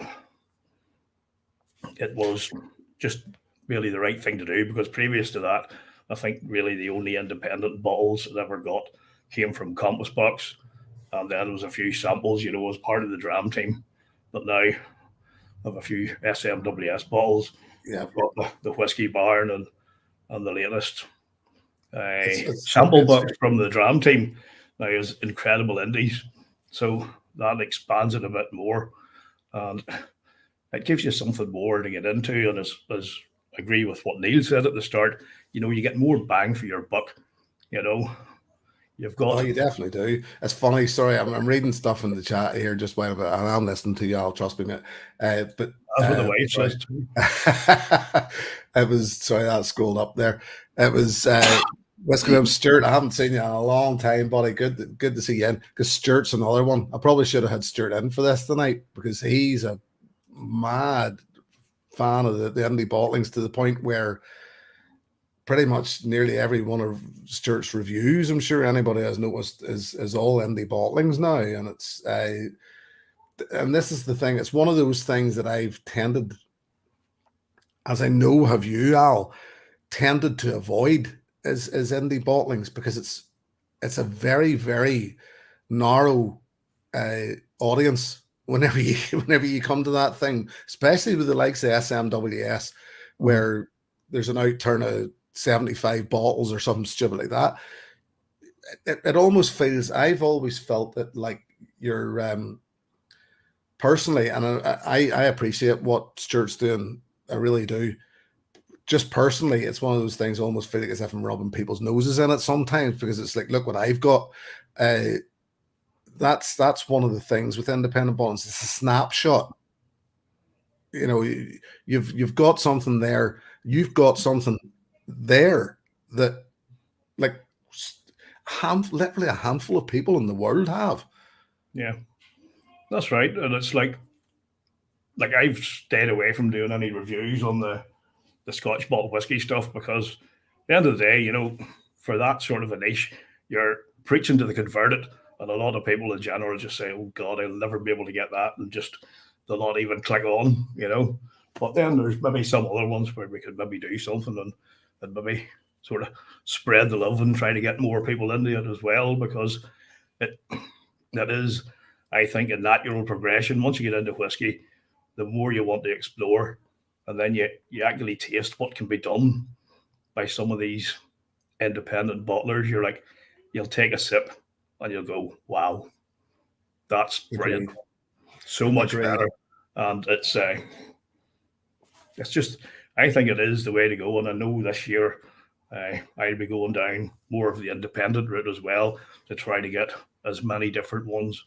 it was just really the right thing to do, because previous to that, I think really the only independent bottles that I ever got came from Compass Box. And then there was a few samples, you know, as part of the Dram team. But now I have a few SMWS bottles. Yeah, I've got the Whiskey Barn and the latest sample box from the Dram team now is incredible indies. So that expands it a bit more. And it gives you something more to get into. And as I agree with what Neil said at the start, you know, you get more bang for your buck, you know. You've got. Oh, you definitely do. It's funny. Sorry, I'm reading stuff in the chat here just while and I'm listening to y'all. Trust me, mate. But that's what the wife says too. It was, sorry, that scrolled up there. It was Whiskey Room Stuart. I haven't seen you in a long time, buddy. Good to see you in. Because Stuart's another one. I probably should have had Stuart in for this tonight, because he's a mad fan of the indie bottlings, to the point where pretty much nearly every one of Stuart's reviews, I'm sure anybody has noticed, is all indie bottlings now. And it's and this is the thing, it's one of those things that I've tended, as I know have you, Al, tended to avoid is indie bottlings, because it's a very, very narrow audience whenever you come to that thing, especially with the likes of SMWS, where there's an outturn of 75 bottles or something stupid like that. It almost feels, I've always felt that like you're personally, and I appreciate what Stuart's doing, I really do. Just personally, it's one of those things I almost feel like as if I'm rubbing people's noses in it sometimes, because it's like, look what I've got. That's one of the things with independent bonds. It's a snapshot. You know, you've got something there. You've got something there that, like, literally a handful of people in the world have. Yeah, that's right. And it's like I've stayed away from doing any reviews on the Scotch bottle whiskey stuff, because at the end of the day, you know, for that sort of a niche, you're preaching to the converted, and a lot of people in general just say, "Oh God, I'll never be able to get that," and just they'll not even click on, you know. But then there's maybe some other ones where we could maybe do something and maybe sort of spread the love and try to get more people into it as well, because that is, I think, a natural progression. Once you get into whiskey, the more you want to explore, and then you actually taste what can be done by some of these independent bottlers. You're like, you'll take a sip and you'll go, wow, that's brilliant. So much better. And it's just, I think it is the way to go. And I know this year I'll be going down more of the independent route as well, to try to get as many different ones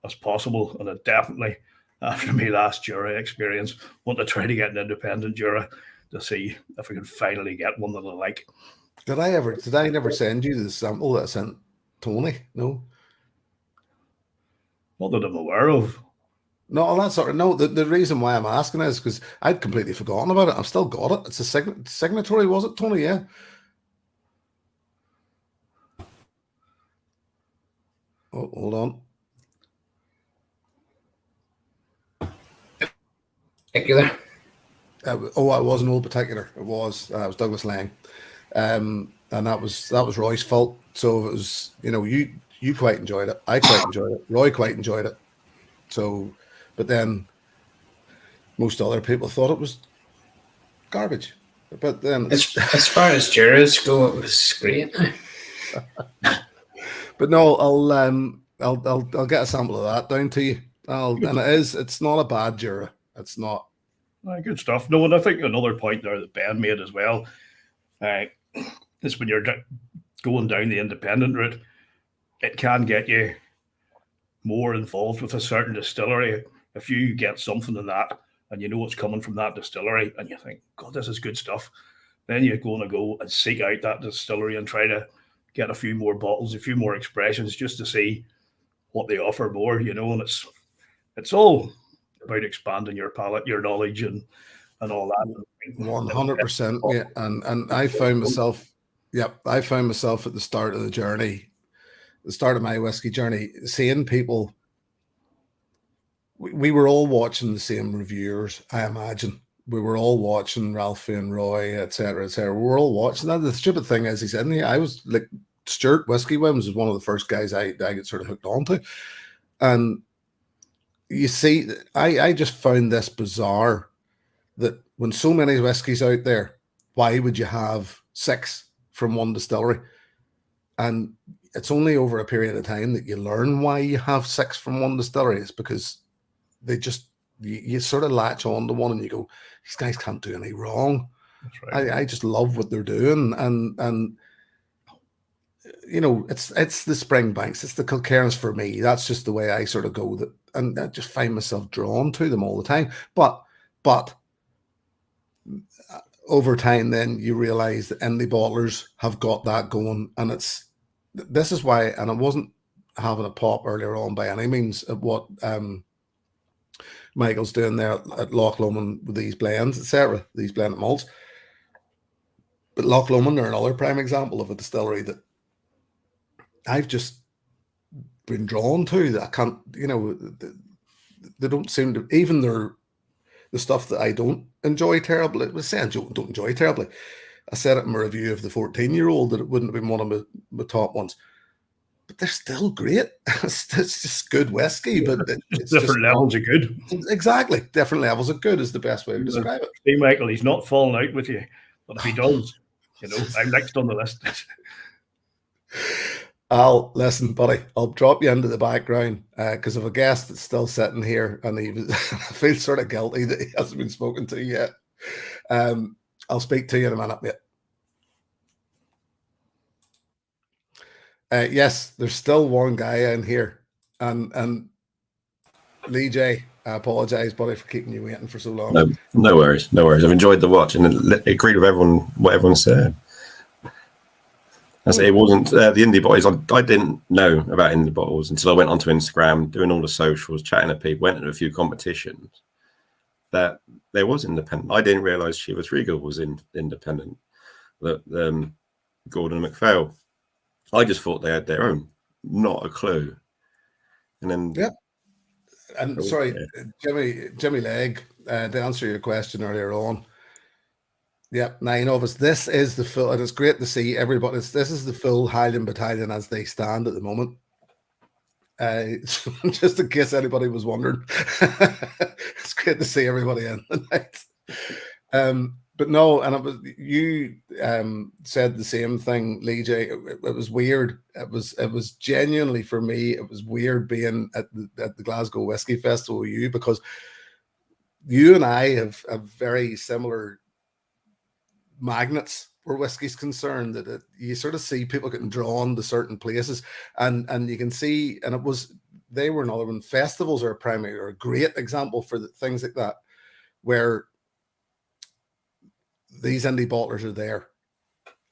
as possible. And I definitely, after my last Jura experience, want to try to get an independent Jura to see if I can finally get one that I like. Did I never send you the sample that I sent Tony? No. Not that I'm aware of. No, that's sort of no. The reason why I'm asking is because I'd completely forgotten about it. I've still got it. It's a signatory, was it, Tony? Yeah. Oh, hold on. Particular. It was an Old Particular. It was Douglas Lang, and that was Roy's fault. So it was, you know, you quite enjoyed it. I quite enjoyed it. Roy quite enjoyed it. So, but then most other people thought it was garbage. But then, as far as Juras go, it was great. But no, I'll get a sample of that down to you. And it's not a bad Jura. It's not. Good stuff. No, and I think another point there that Ben made as well is when you're going down the independent route, it can get you more involved with a certain distillery. If you get something in that and you know it's coming from that distillery and you think, God, this is good stuff, then you're going to go and seek out that distillery and try to get a few more bottles, a few more expressions, just to see what they offer more, you know. And it's all about expanding your palate, your knowledge, and all that. 100%. Yeah, and I found myself, at the start of the journey, the start of my whiskey journey, seeing people. We were all watching the same reviewers, I imagine. We were all watching Ralphie and Roy, etc., etc. We were all watching that. The stupid thing is, he said, I was like, Stuart Whiskey Wims was one of the first guys I get sort of hooked onto. And you see, I just found this bizarre that when so many whiskies out there, why would you have 6 from one distillery? And it's only over a period of time that you learn why you have 6 from one distillery. It's because they just, you sort of latch on to one and you go, these guys can't do any wrong. That's right. I just love what they're doing. And you know, it's the Springbanks, it's the Kilcairns for me. That's just the way I sort of go, that, and I just find myself drawn to them all the time. But over time, then you realize that indie bottlers have got that going, and this is why. And I wasn't having a pop earlier on by any means at what Michael's doing there at Loch Lomond with these blends, etc., these blended malts. But Loch Lomond are another prime example of a distillery that I've just been drawn to, that I can't, you know, they don't seem to, even the stuff that I don't enjoy terribly, I say I don't enjoy terribly. I said it in my review of the 14-year-old that it wouldn't have been one of my top ones. but they're still great. It's just good whiskey, but it's different just levels of good. Exactly, different levels of good is the best way to describe it. See, Michael, he's not falling out with you, but if he does, I'm next on the list. Al, listen, buddy, I'll drop you into the background because of a guest that's still sitting here, and I feel sort of guilty that he hasn't been spoken to yet. I'll speak to you in a minute, mate. Yes, there's still one guy in here, and Lee J, I apologise, buddy, for keeping you waiting for so long. No worries. I've enjoyed the watch and agreed with what everyone said. I say it wasn't the indie bottles. I didn't know about indie bottles until I went onto Instagram, doing all the socials, chatting to people, went to a few competitions. That there was independent. I didn't realise Chivas Regal was independent. That Gordon and MacPhail. I just thought they had their own, not a clue. And then And sorry, Jimmy Legg, to answer your question earlier on. Yep, 9 of us. This is the full, and it's great to see everybody. This is the full Highland Battalion as they stand at the moment. Just in case anybody was wondering, it's great to see everybody in tonight. But no, and it was you said the same thing, Lee J. It was weird. It was genuinely for me. It was weird being at the Glasgow Whisky Festival with you, because you and I have very similar magnets where whiskey's concerned. That you sort of see people getting drawn to certain places, and you can see, and they were another one. Festivals are a great example for things like that, where these indie bottlers are there,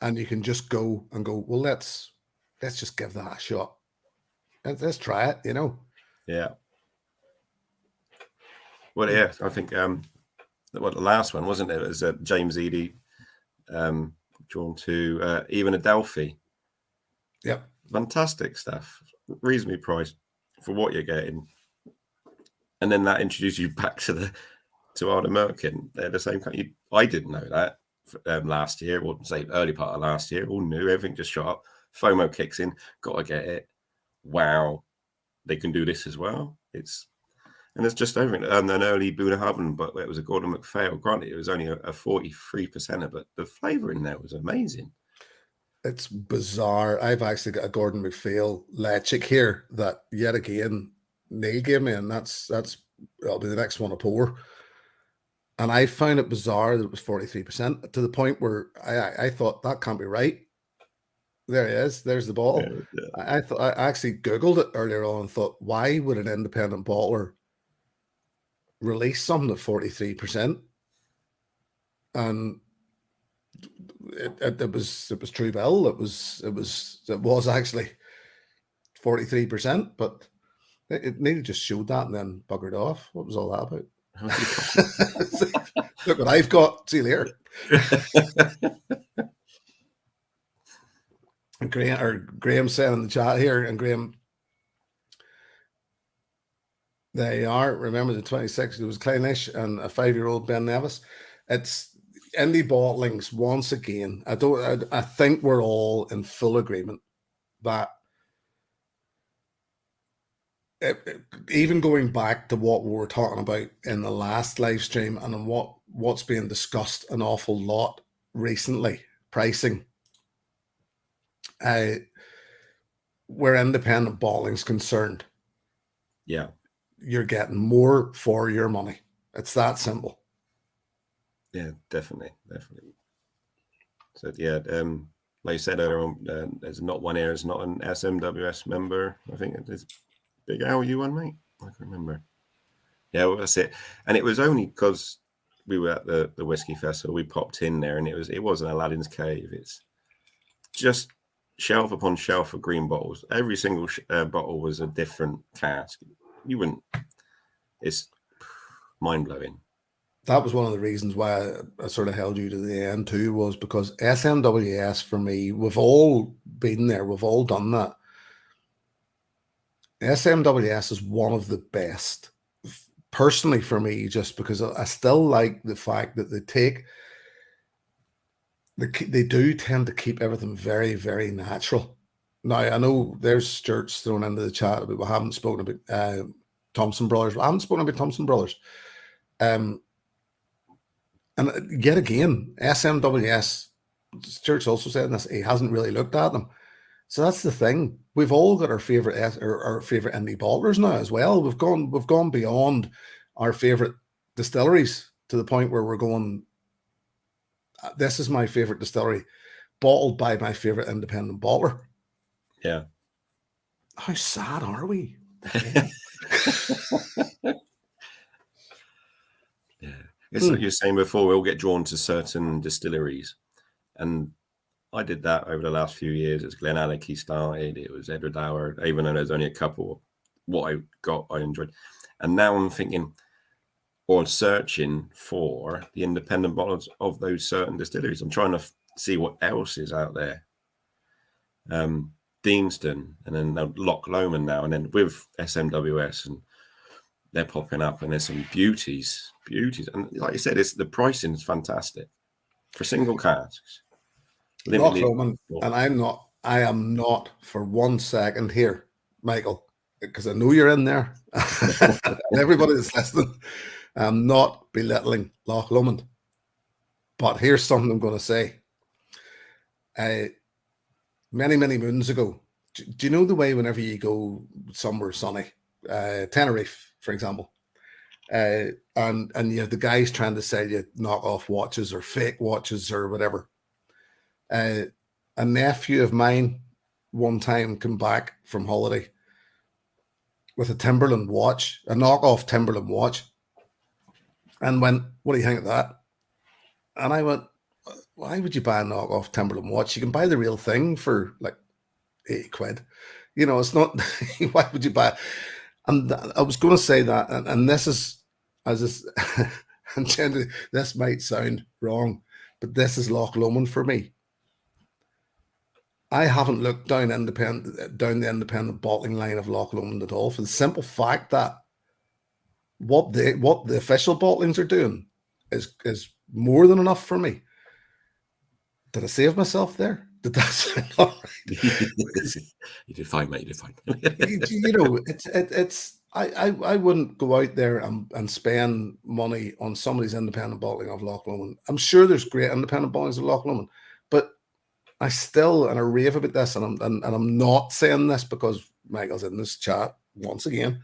and you can just go, well, let's just give that a shot. Let's try it, Yeah. Well, yeah, I think the last one, wasn't it? It was James Eady, drawn to even Adelphi. Yep. Fantastic stuff. Reasonably priced for what you're getting. And then that introduced you back to Ardnamurchan. They're the same kind. I didn't know that last year, or say early part of last year. All new, everything just shot up. FOMO kicks in. Got to get it. Wow, they can do this as well. It's just everything. An early Bunnahabhain, but it was a Gordon MacPhail. Granted, it was only a 43%, but the flavour in there was amazing. It's bizarre. I've actually got a Gordon MacPhail Lechic here that yet again Neil gave me, and that'll be the next one to pour. And I found it bizarre that it was 43%, to the point where I thought that can't be right. There it is. There's the bottle. Yeah. I actually Googled it earlier on and thought, why would an independent bottler release something at 43%? And it was true bill. It was actually 43%, but it nearly just showed that and then buggered off. What was all that about? Look what I've got. See you later. Graham said in the chat here, and Graham, they are. Remember the 26th, it was Kleinish and a 5-year-old Ben Nevis. It's indie bottlings once again. I think we're all in full agreement that even going back to what we were talking about in the last live stream, and what's being discussed an awful lot recently, pricing. Where independent bottling's concerned, yeah, you're getting more for your money. It's that simple. Yeah, definitely. So yeah, like you said earlier on, there's not one here. It's not an SMWS member. I think it is Big Al. You one, mate? I can remember. Yeah, well, that's it. And it was only because we were at the Whiskey Festival. We popped in there, and it was an Aladdin's Cave. It's just shelf upon shelf of green bottles. Every single bottle was a different cask. It's mind blowing. That was one of the reasons why I sort of held you to the end too, was because SMWS for me, we've all been there, we've all done that. SMWS is one of the best, personally for me, just because I still like the fact that they do tend to keep everything very, very natural. Now, I know there's Stuart's thrown into the chat, but we haven't spoken about Thompson Brothers. I haven't spoken about Thompson Brothers. And yet again, SMWS, Stuart's also said this, he hasn't really looked at them. So that's the thing. We've all got our favorite indie bottlers now as well. We've gone beyond our favorite distilleries to the point where we're going, this is my favorite distillery, bottled by my favorite independent bottler. Yeah. How sad are we? Yeah. It's like you were saying before, we all get drawn to certain distilleries. And I did that over the last few years. It's Glenalec he started. It was Edward Howard, even though there's only a couple. What I got, I enjoyed. And now I'm thinking or searching for the independent bottlers of those certain distilleries. I'm trying to see what else is out there. Deanston and then Loch Lomond now, and then with SMWS, and they're popping up, and there's some beauties. And like you said, the pricing is fantastic for single casks. Loch Lomond, and I am not for 1 second here, Michael, because I know you're in there. Everybody that's listening, I'm not belittling Loch Lomond. But here's something I'm going to say. Many moons ago, do you know the way whenever you go somewhere sunny, Tenerife, for example, and you have the guys trying to sell you knockoff watches or fake watches or whatever. A nephew of mine one time came back from holiday with a Timberland watch, a knockoff Timberland watch, and went, "What do you think of that?" And I went, "Why would you buy a knockoff Timberland watch? You can buy the real thing for like 80 quid. You know, it's not, why would you buy it?" And I was going to say that, and this is, as this, and generally, this might sound wrong, but this is Loch Lomond for me. I haven't looked down the independent bottling line of Loch Lomond at all, for the simple fact that what the official bottlings are doing is more than enough for me. Did I save myself there? Did that sound all right? You did fine, mate. You did fine. You know, it's I wouldn't go out there and spend money on somebody's independent bottling of Loch Lomond. I'm sure there's great independent bottlings of Loch Lomond, but I still, and I rave about this, and I'm not saying this because Michael's in this chat once again.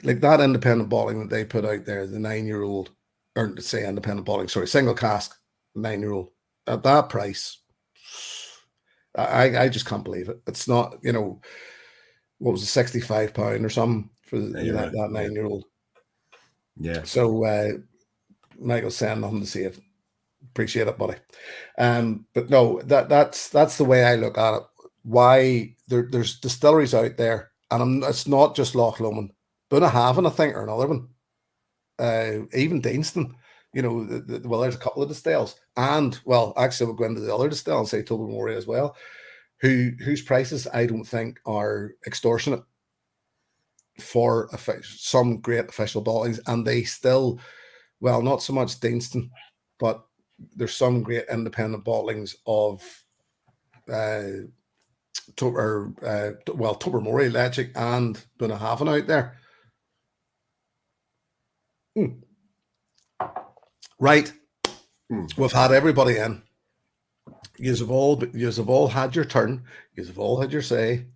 Like that independent bottling that they put out there, the 9-year-old, or say independent bottling, sorry, single cask 9-year-old at that price, I just can't believe it. It's not, you know, what was it, £65 or something for that 9-year-old. Yeah. So Michael's saying nothing to say it. Appreciate it, buddy. But no, that's the way I look at it. Why there's distilleries out there, and it's not just Loch Lomond. Bunnahabhain, I think, or another one. Even Deanston, you know, well, there's a couple of distills, and well, actually, we'll go into the other distill and say Tobermory as well, whose prices I don't think are extortionate for some great official bottlings, and they still, well, not so much Deanston, but there's some great independent bottlings of Tobermory, Leitchik, and Bunnahabhain out there. Right. We've had everybody in. You've all had your turn. You've all had your say.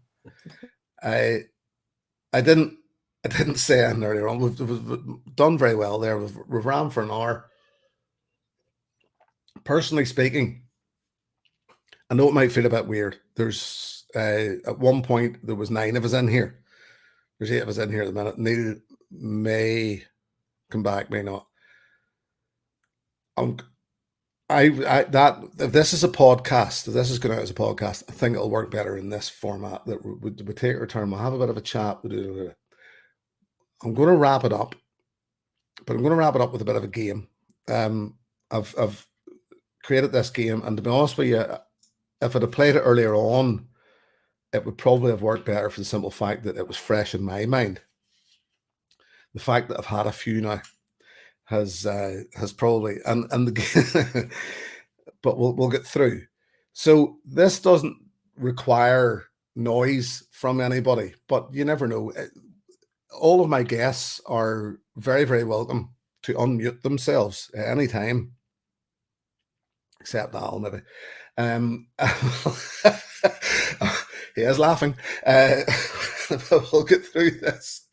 I didn't say anything earlier on. We've done very well there. We've ran for an hour. Personally speaking, I know it might feel a bit weird. There's at one point there was 9 of us in here. There's 8 of us in here at the minute. Neil may come back, may not. If this is a podcast, if this is going out as a podcast, I think it'll work better in this format. That we take our turn, we'll have a bit of a chat. I'm going to wrap it up, but I'm going to wrap it up with a bit of a game. I've created this game, and to be honest with you, if I'd have played it earlier on, it would probably have worked better for the simple fact that it was fresh in my mind. The fact that I've had a few now has probably and the but we'll get through. So this doesn't require noise from anybody, but you never know. All of my guests are very, very welcome to unmute themselves at any time, except Al, maybe. He is laughing. We'll get through this.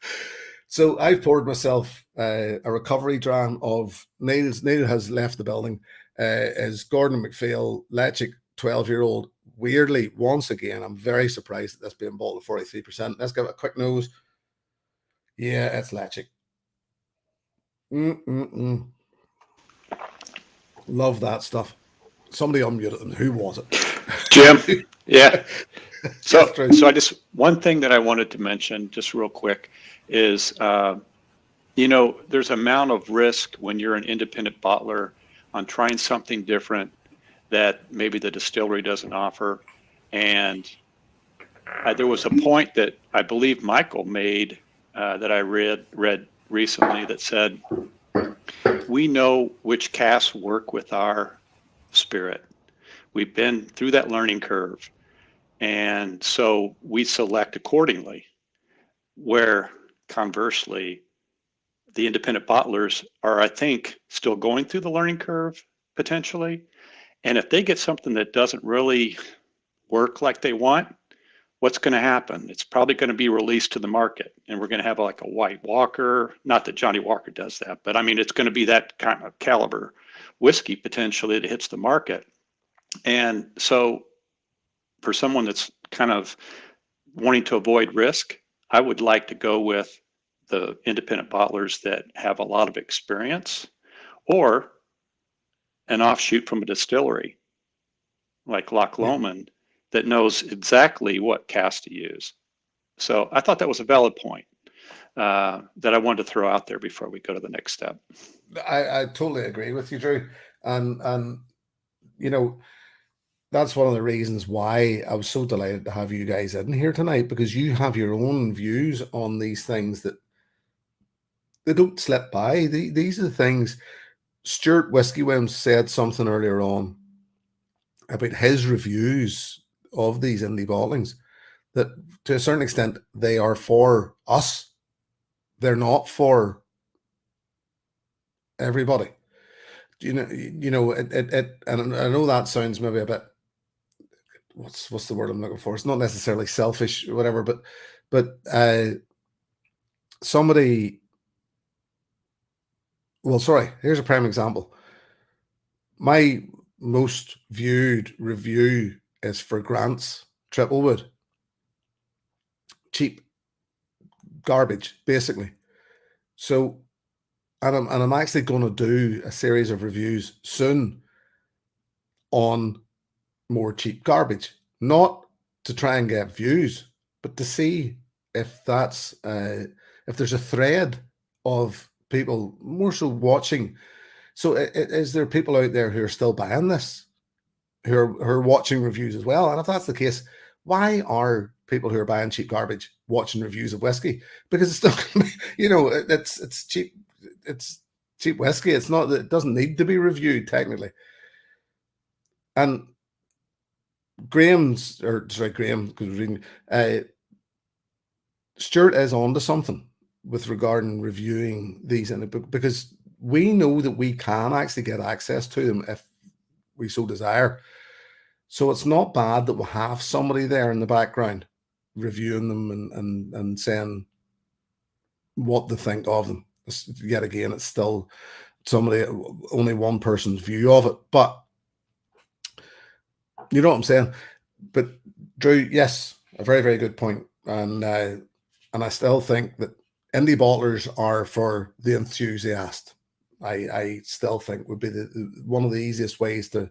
So I've poured myself a recovery dram of Neil's. Neil has left the building. Is Gordon MacPhail Lechic 12-year-old. Weirdly, once again, I'm very surprised that that's being bought at 43%. Let's give it a quick nose. Yeah, it's Lechic. Love that stuff. Somebody unmuted them. Who was it? Jim. Yeah. So I just, one thing that I wanted to mention just real quick is, there's amount of risk when you're an independent bottler on trying something different that maybe the distillery doesn't offer. And there was a point that I believe Michael made that I read recently that said, we know which casks work with our spirit. We've been through that learning curve. And so we select accordingly, where conversely, the independent bottlers are, I think, still going through the learning curve potentially. And if they get something that doesn't really work like they want, what's going to happen? It's probably going to be released to the market, and we're going to have like a White Walker. Not that Johnny Walker does that, but I mean, it's going to be that kind of caliber whiskey potentially that hits the market. And so for someone that's kind of wanting to avoid risk, I would like to go with the independent bottlers that have a lot of experience, or an offshoot from a distillery like Loch Lomond that knows exactly what cask to use. So I thought that was a valid point that I wanted to throw out there before we go to the next step. I totally agree with you, Drew. And that's one of the reasons why I was so delighted to have you guys in here tonight, because you have your own views on these things that they don't slip by. These are the things. Stuart Whiskey Wims said something earlier on about his reviews of these indie bottlings, that to a certain extent they are for us. They're not for everybody. And I know that sounds maybe a bit, what's the word I'm looking for? It's not necessarily selfish or whatever, but somebody. Well, sorry, here's a prime example. My most viewed review is for Grant's Triplewood. Cheap garbage, basically. So, and I'm actually going to do a series of reviews soon on more cheap garbage, not to try and get views, but to see if that's if there's a thread of people more so watching. So is there people out there who are still buying this, who are watching reviews as well? And if that's the case, why are people who are buying cheap garbage watching reviews of whiskey? Because it's still, it's cheap. It's cheap whiskey. It's not that it doesn't need to be reviewed technically. And Graham, because we're reading, Stuart is onto something with regarding reviewing these in the book, because we know that we can actually get access to them if we so desire. So it's not bad that we'll have somebody there in the background reviewing them and saying what they think of them. Yet again, it's still only one person's view of it, but you know what I'm saying. But Drew, yes, a very, very good point. And I still think that indie bottlers are for the enthusiast. I still think would be one of the easiest ways to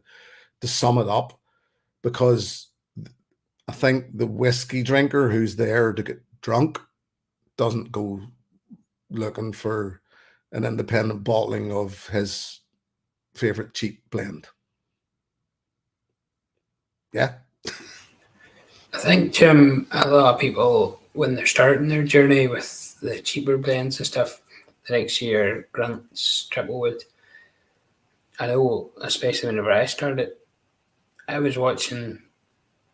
sum it up, because I think the whiskey drinker who's there to get drunk doesn't go looking for an independent bottling of his favorite cheap blend. Yeah. I think, Jim, a lot of people, when they're starting their journey with the cheaper blends and stuff, the next year, Grant's Triplewood, I know, especially whenever I started, I was watching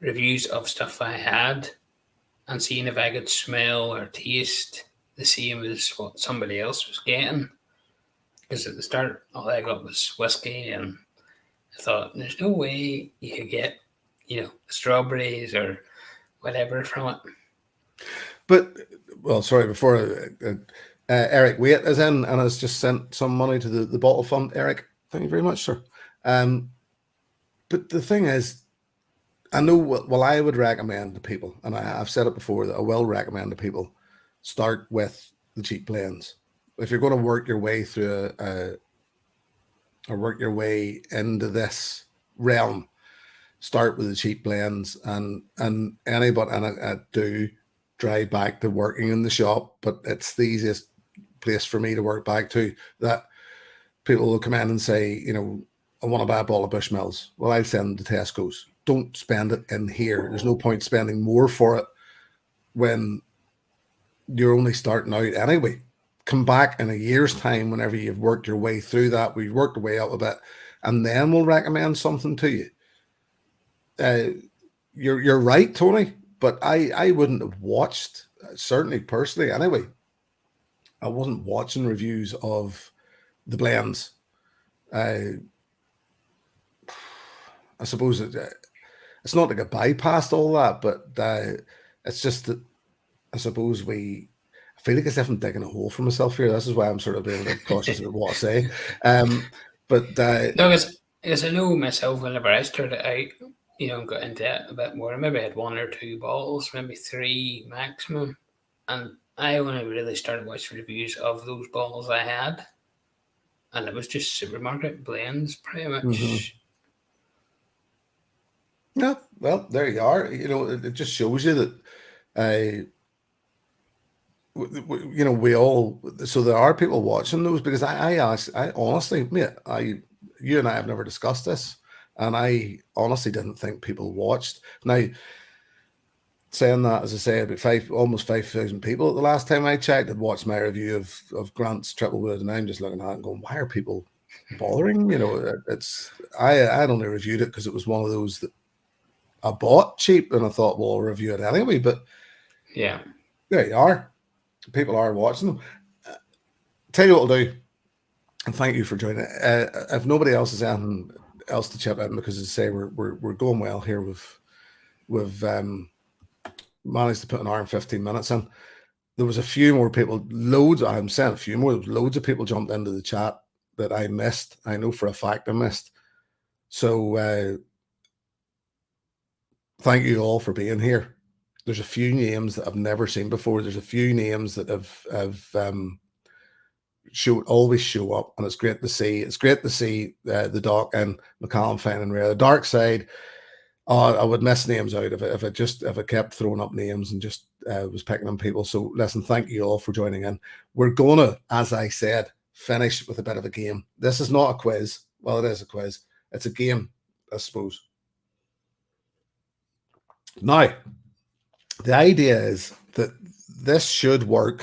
reviews of stuff I had and seeing if I could smell or taste the same as what somebody else was getting. Because at the start, all I got was whiskey, and I thought, there's no way you could get, strawberries or whatever from it. But, well, sorry, before Eric Waite is in and has just sent some money to the bottle fund. Eric, thank you very much, sir. But the thing is, I know well, I would recommend to people, and I've said it before, that I will recommend to people, start with the cheap blends. If you're going to work your way through or work your way into this realm, start with the cheap blends, and anybody, and I do drive back to working in the shop, but it's the easiest place for me to work back to, that people will come in and say, I want to buy a bottle of Bushmills. Well, I'll send them to Tesco's. Don't spend it in here. There's no point spending more for it when you're only starting out anyway. Come back in a year's time whenever you've worked your way through that. We've worked our way up a bit, and then we'll recommend something to you. You're right, Tony, but I wouldn't have watched, certainly personally anyway, I wasn't watching reviews of the blends. I suppose it's not like I bypassed all that, but it's just that I suppose I feel like as if I'm digging a hole for myself here. This is why I'm sort of being a bit cautious about what I say. But no, because I know myself, whenever I started out, got into it a bit more, I maybe had 1 or 2 bottles, maybe 3 maximum, and I only really started watching reviews of those bottles I had, and it was just supermarket blends, pretty much. Mm-hmm. Yeah, well, there you are. It just shows you that we all. So there are people watching those, because I honestly, mate, you and I have never discussed this, and I honestly didn't think people watched. Now, saying that, as I say, about almost 5,000 people at the last time I checked had watched my review of Grant's Triple Wood, and I'm just looking at it and going, why are people bothering? I'd only reviewed it because it was one of those that I bought cheap, and I thought, well, I'll review it anyway. But yeah, there you are. People are watching them. Tell you what I'll do, and thank you for joining. If nobody else has anything else to chip in, because as I say, we're going well here. We've managed to put an hour and 15 minutes in. There was a few more people, I'm saying a few more, there was loads of people jumped into the chat that I missed. I know for a fact I missed. So thank you all for being here. There's a few names that I've never seen before. There's a few names that have always show up, and it's great to see. It's great to see the Doc and McCallum Fine and Rare. The dark side, I would miss names out if I kept throwing up names and just was picking on people. So listen, thank you all for joining in. We're gonna, as I said, finish with a bit of a game. This is not a quiz. Well, it is a quiz. It's a game, I suppose. Now, the idea is that this should work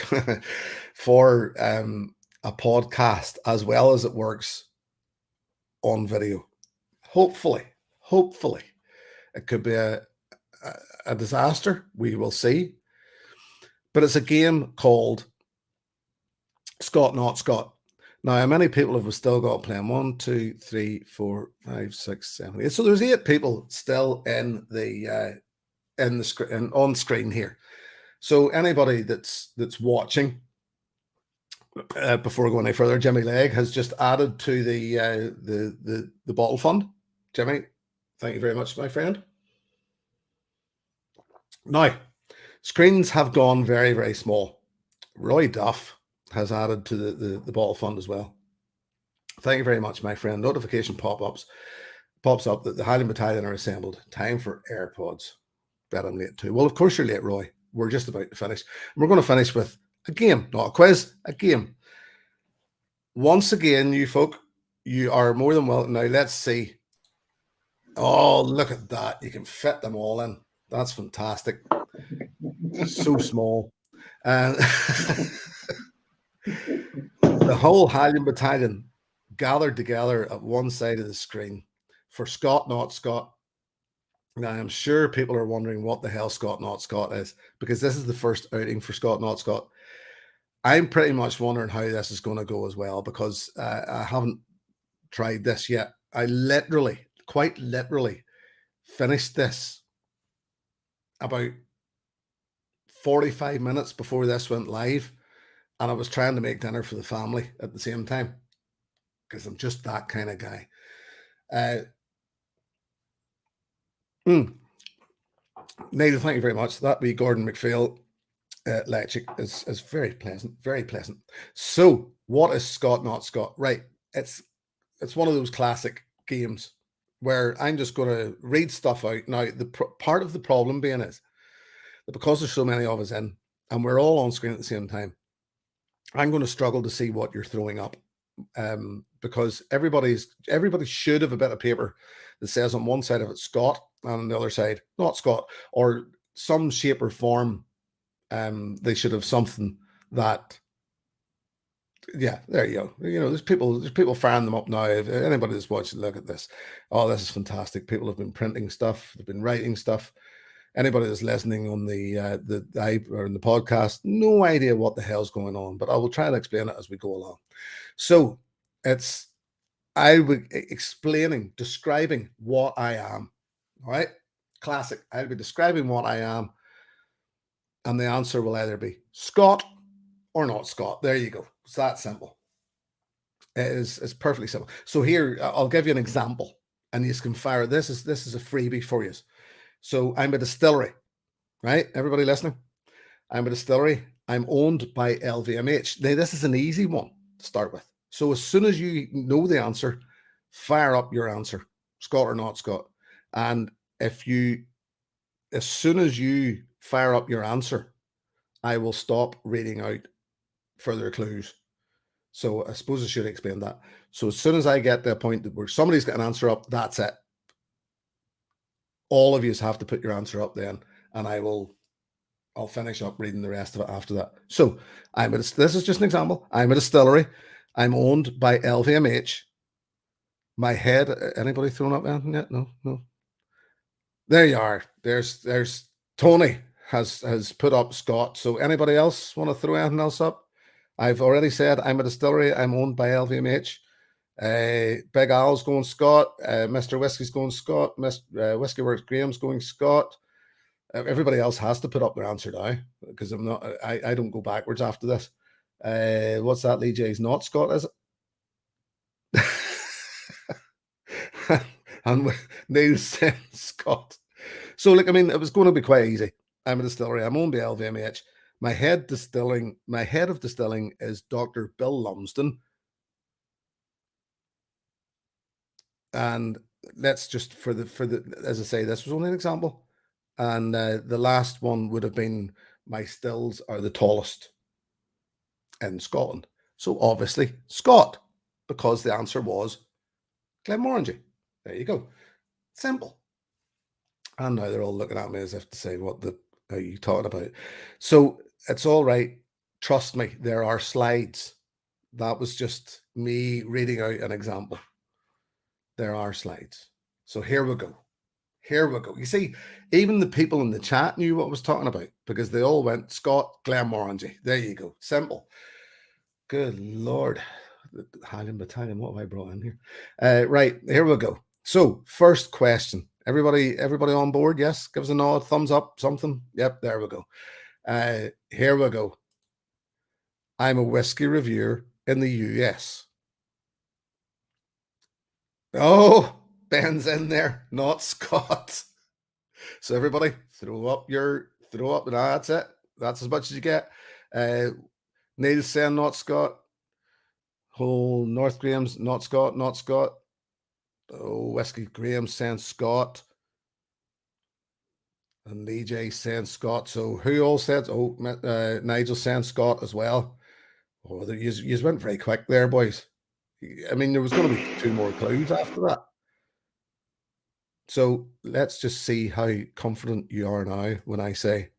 for a podcast as well as it works on video. Hopefully. It could be a disaster. We will see. But it's a game called Scott Not Scott. Now, how many people have we still got playing? 1, 2, 3, 4, 5, 6, 7, 8. So there's 8 people still in the screen, on screen here. So anybody that's watching, before going any further, Jimmy Legg has just added to the bottle fund. Jimmy, thank you very much, my friend. Now, screens have gone very, very small. Roy Duff has added to the bottle fund as well. Thank you very much, my friend. Notification pops up that the Highland Battalion are assembled. Time for AirPods. Bet I'm late too. Well, of course you're late, Roy. We're just about to finish. We're going to finish with a game, not a quiz, a game. Once again, you folk, you are more than welcome. Now, let's see. Oh, look at that. You can fit them all in. That's fantastic. So small. And the whole Highland Battalion gathered together at one side of the screen for Scott Not Scott. Now, I'm sure people are wondering what the hell Scott Not Scott is, because this is the first outing for Scott Not Scott. I'm pretty much wondering how this is going to go as well, because I haven't tried this yet. I literally, quite literally, finished this about 45 minutes before this went live, and I was trying to make dinner for the family at the same time, because I'm just that kind of guy. Neil, thank you very much. That be Gordon McPhail lecture is very pleasant, very pleasant. So, what is Scott Not Scott? Right, it's one of those classic games where I'm just going to read stuff out. Now, the part of the problem being is that because there's so many of us in, and we're all on screen at the same time, I'm going to struggle to see what you're throwing up, because everybody should have a bit of paper that says on one side of it Scott and on the other side not Scott, or some shape or form. They should have something that, yeah, there you go. You know, there's people firing them up now. If anybody that's watching, look at this. Oh, this is fantastic. People have been printing stuff. They've been writing stuff. Anybody that's listening on the or in the podcast, no idea what the hell's going on, but I will try and explain it as we go along. So I will be describing what I am. All right, classic. I'll be describing what I am, and the answer will either be Scott or not Scott. There you go. It's that simple. It's perfectly simple. So here, I'll give you an example, and you can fire. This is a freebie for you. So I'm a distillery, right? Everybody listening? I'm a distillery. I'm owned by LVMH. Now, this is an easy one to start with. So as soon as you know the answer, fire up your answer, Scott or not Scott. And as soon as you fire up your answer, I will stop reading out further clues. So I suppose I should explain that. So as soon as I get to a point where somebody's got an answer up, that's it. All of you have to put your answer up then, and I'll finish up reading the rest of it after that. So this is just an example. I'm a distillery. I'm owned by LVMH. My head, anybody thrown up anything yet? No. There you are. There's Tony has put up Scott. So anybody else want to throw anything else up? I've already said I'm a distillery. I'm owned by LVMH. Big Al's going Scott. Mr. Whiskey's going Scott. Whiskey Works Graham's going Scott. Everybody else has to put up their answer now, because I don't go backwards after this. What's that? Lee J's not Scott, is it? And Neil said Scott. So, look, I mean, it was going to be quite easy. I'm a distillery. I'm owned by LVMH. My head of distilling is Dr. Bill Lumsden. And let's just for the as I say, this was only an example. And the last one would have been my stills are the tallest in Scotland. So obviously Scott, because the answer was Glenmorangie. There you go. Simple. And now they're all looking at me as if to say, what are you talking about? So it's all right. Trust me, there are slides. That was just me reading out an example. There are slides. So here we go. You see, even the people in the chat knew what I was talking about, because they all went Scott Glenmorangie. There you go. Simple. Good Lord. Italian battalion. What have I brought in here? Right. Here we go. So first question. Everybody on board? Yes. Give us a nod, thumbs up, something. Yep. There we go. Here we go. I'm a whiskey reviewer in the US. Oh, Ben's in there, not Scott. So everybody, throw up. No, that's it. That's as much as you get. Neil's saying not Scott. Whole North Graham's not Scott. Oh, Whiskey Graham's saying Scott. And Lee J saying Scott. So who all said? Oh, Nigel saying Scott as well. Oh, you went very quick there, boys. I mean, there was going to be 2 more clues after that. So let's just see how confident you are now when I say,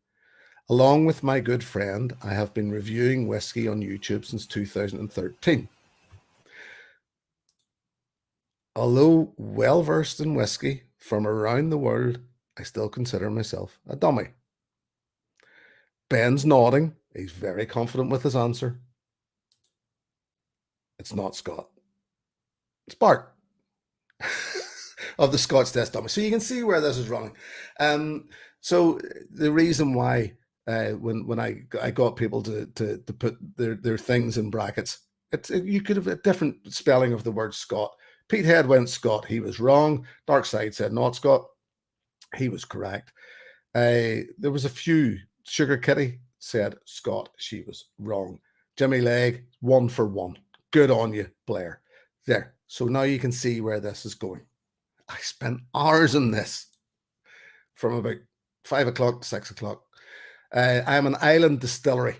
along with my good friend, I have been reviewing whiskey on YouTube since 2013. Although well-versed in whiskey from around the world, I still consider myself a dummy. Ben's nodding. He's very confident with his answer. It's not Scott. It's Bart of the Scotch Test Dummy. So you can see where this is running. So the reason why when I got people to put their things in brackets, you could have a different spelling of the word Scott. Pete Head went Scott. He was wrong. Dark Side said not Scott. He was correct. There was a few. Sugar Kitty said Scott. She was wrong. Jimmy Legg, 1 for 1. Good on you, Blair. There. So now you can see where this is going. I spent hours on this from about 5 o'clock to 6 o'clock. I'm an island distillery,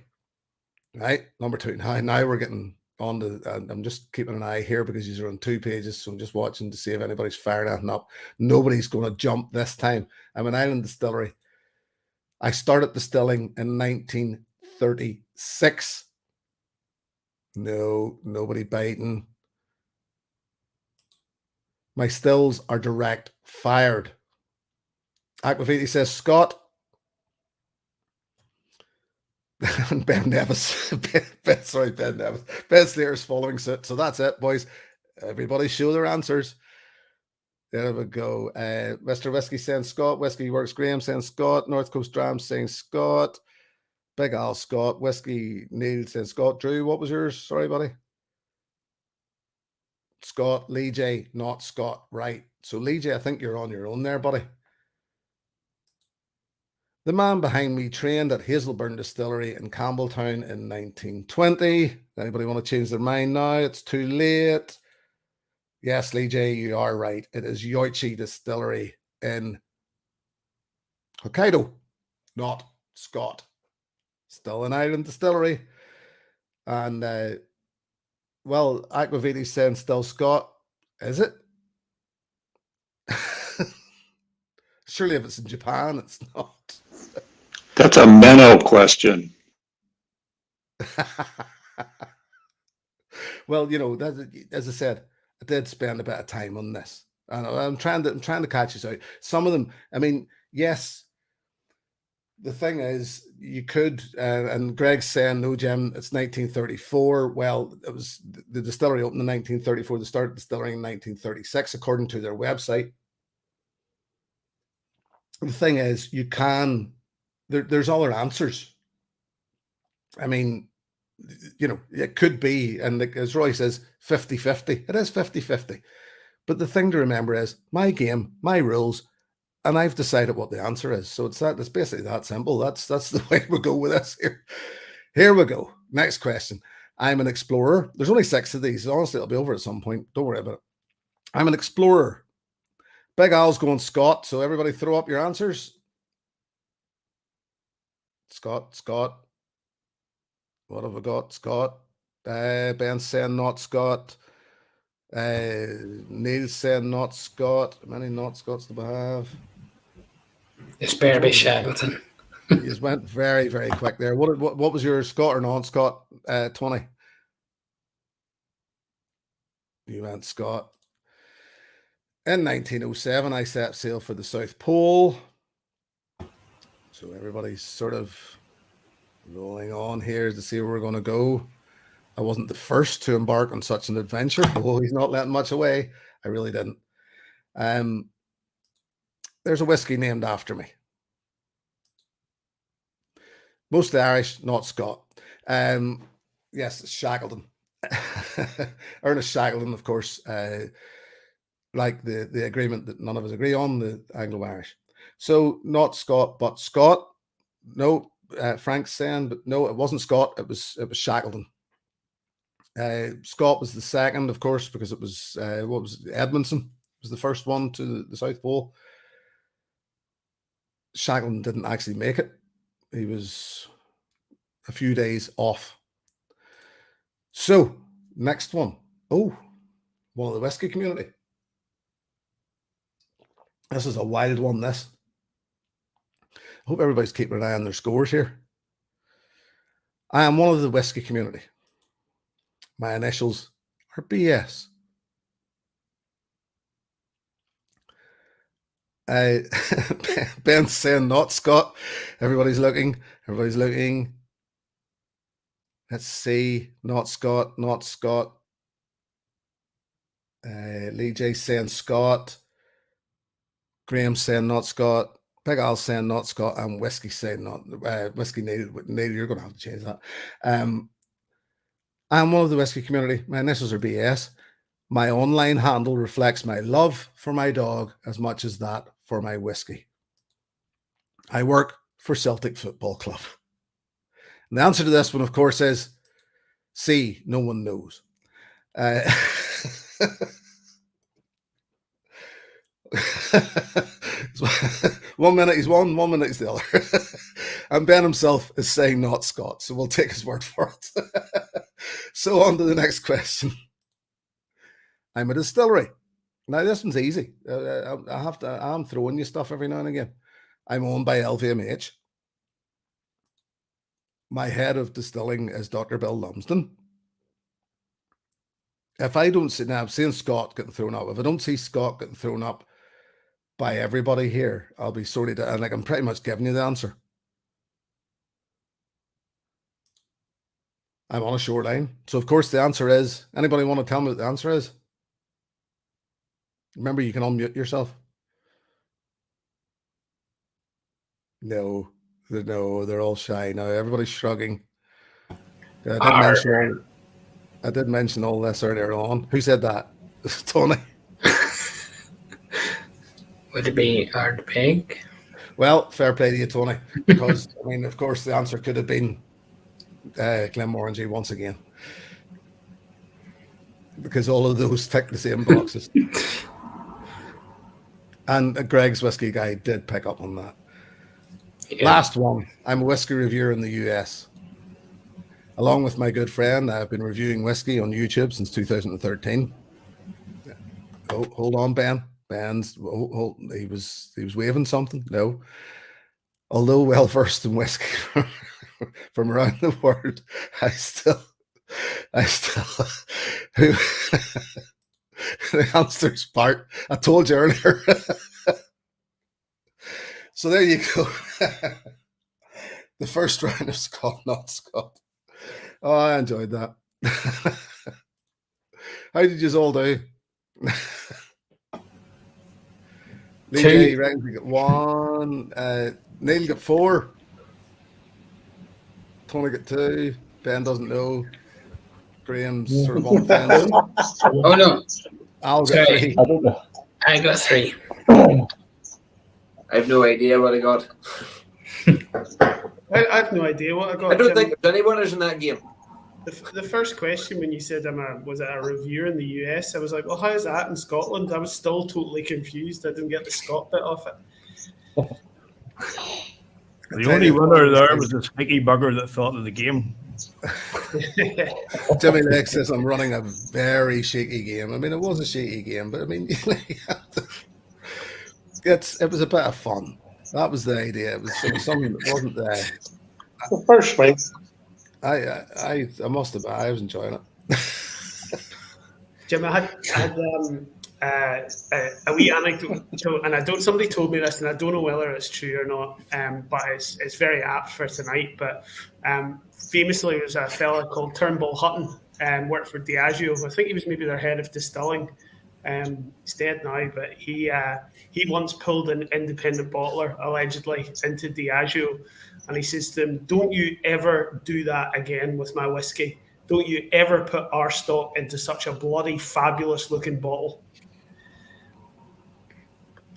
right? Number 2. Now we're getting on to, I'm just keeping an eye here because these are on 2 pages. So I'm just watching to see if anybody's firing anything up. Nobody's going to jump this time. I'm an island distillery. I started distilling in 1936. No, nobody biting. My stills are direct fired. Aquaviti says Scott. And Ben Nevis. Ben Nevis. Ben Slater is following suit. So that's it, boys. Everybody show their answers. There we go. Mr. Whiskey saying Scott. Whiskey Works Graham saying Scott. North Coast Drams saying Scott. Big Al Scott. Whiskey Neil saying Scott. Drew, what was yours? Sorry, buddy. Scott. Lee J, not Scott. Right. So, Lee J, I think you're on your own there, buddy. The man behind me trained at Hazelburn Distillery in Campbelltown in 1920. Anybody want to change their mind now? It's too late. Yes, Lee J, you are right. It is Yoichi Distillery in Hokkaido, not Scott. Still an island distillery. And, well, Aquaviti's saying still Scott. Is it? Surely if it's in Japan, it's not. That's a Menno question. Well, you know, as I said, I did spend a bit of time on this. And I'm trying to catch this out. Some of them, I mean, yes. The thing is, you could, and Greg's saying, no, Jim, it's 1934. Well, it was the distillery opened in 1934. They started distilling in 1936, according to their website. The thing is, you can, there's other answers. I mean, you know, it could be, and as Roy says, 50-50. It is 50-50. But the thing to remember is my game, my rules, and I've decided what the answer is. So it's basically that simple. That's the way we go with this here. Here we go. Next question. I'm an explorer. There's only 6 of these. Honestly, it'll be over at some point. Don't worry about it. I'm an explorer. Big Al's going Scott. So everybody throw up your answers. Scott. What have we got? Scott. Ben saying not Scott. Neil saying not Scott. How many not Scots do we have? It's Barry Shackleton. You just went very, very quick there. What was your Scott or non Scott? 20. You went Scott. In 1907, I set sail for the South Pole. So everybody's sort of rolling on here to see where we're going to go. I wasn't the first to embark on such an adventure. Oh, he's not letting much away. I really didn't. There's a whiskey named after me. Mostly Irish, not Scott. Yes, it's Shackleton. Ernest Shackleton, of course, like the agreement that none of us agree on, the Anglo-Irish. So not Scott, but Scott. No, Frank's saying, but no, it wasn't Scott. It was Shackleton. Scott was the second, of course, because it was what was it? Edmondson was the first one to the South Pole. Shackleton didn't actually make it. He was a few days off. So next one. Oh, one of the whiskey community. This is a wild one, this. I hope everybody's keeping an eye on their scores here. I am one of the whiskey community. My initials are BS. Ben's saying not Scott. Everybody's looking. Let's see. Not Scott. Lee J saying Scott. Graham saying not Scott. Big Al saying not Scott. And Whiskey saying not. Whiskey Neil, you're going to have to change that. I'm one of the Whiskey community. My initials are BS. My online handle reflects my love for my dog as much as that for my whiskey. I work for Celtic Football Club. And the answer to this one, of course, is C. No one knows. 1 minute he's one, 1 minute he's the other. And Ben himself is saying not Scott, so we'll take his word for it. So on to the next question. I'm a distillery. Now this one's easy. I'm throwing you stuff every now and again. I'm owned by LVMH. My head of distilling is Dr. Bill Lumsden. If I don't see, now I'm seeing Scott getting thrown up. If I don't see Scott getting thrown up by everybody here, I'll be sorry to, and like I'm pretty much giving you the answer. I'm on a short line. So of course the answer is, anybody want to tell me what the answer is? Remember, you can unmute yourself. No, they're all shy now. Everybody's shrugging. I did mention all this earlier on. Who said that? Tony. Would it be Ardbeg? Well, fair play to you, Tony. Because I mean, of course, the answer could have been Glenmorangie once again, because all of those tick the same boxes. And Greg's whiskey guy did pick up on that. Yeah. Last one. I'm a whiskey reviewer in the US. Along with my good friend, I've been reviewing whiskey on YouTube since 2013. Oh, hold on, Ben. He was waving something. No. Although well versed in whiskey from around the world, I still the answer's part. I told you earlier. So there you go. The first round of Scott, not Scott. Oh, I enjoyed that. How did you all do? Lee reckons we got 1. Neil got 4. Tony got 2. Ben doesn't know. Graham's sort of on the fence. Oh no. I'll get 3. I don't know. I got 3. I have no idea what I got. I have no idea what I got. I don't think there's any winners in that game. The first question when you said was it a reviewer in the US, I was like, well, how is that in Scotland? I was still totally confused. I didn't get the Scot bit off it. The only winner there was the sneaky bugger that thought of the game. Jimmy Lake says I'm running a very shaky game. I mean, it was a shaky game, but I mean, it was a bit of fun. That was the idea. It was something that wasn't there. The first week. I must have. I was enjoying it. Jim, I had a wee anecdote, and somebody told me this, and I don't know whether it's true or not, but it's very apt for tonight. But famously, there was a fella called Turnbull Hutton, worked for Diageo. I think he was maybe their head of distilling. He's dead now, but he once pulled an independent bottler allegedly into Diageo, and he says to them, "Don't you ever do that again with my whiskey. Don't you ever put our stock into such a bloody fabulous looking bottle."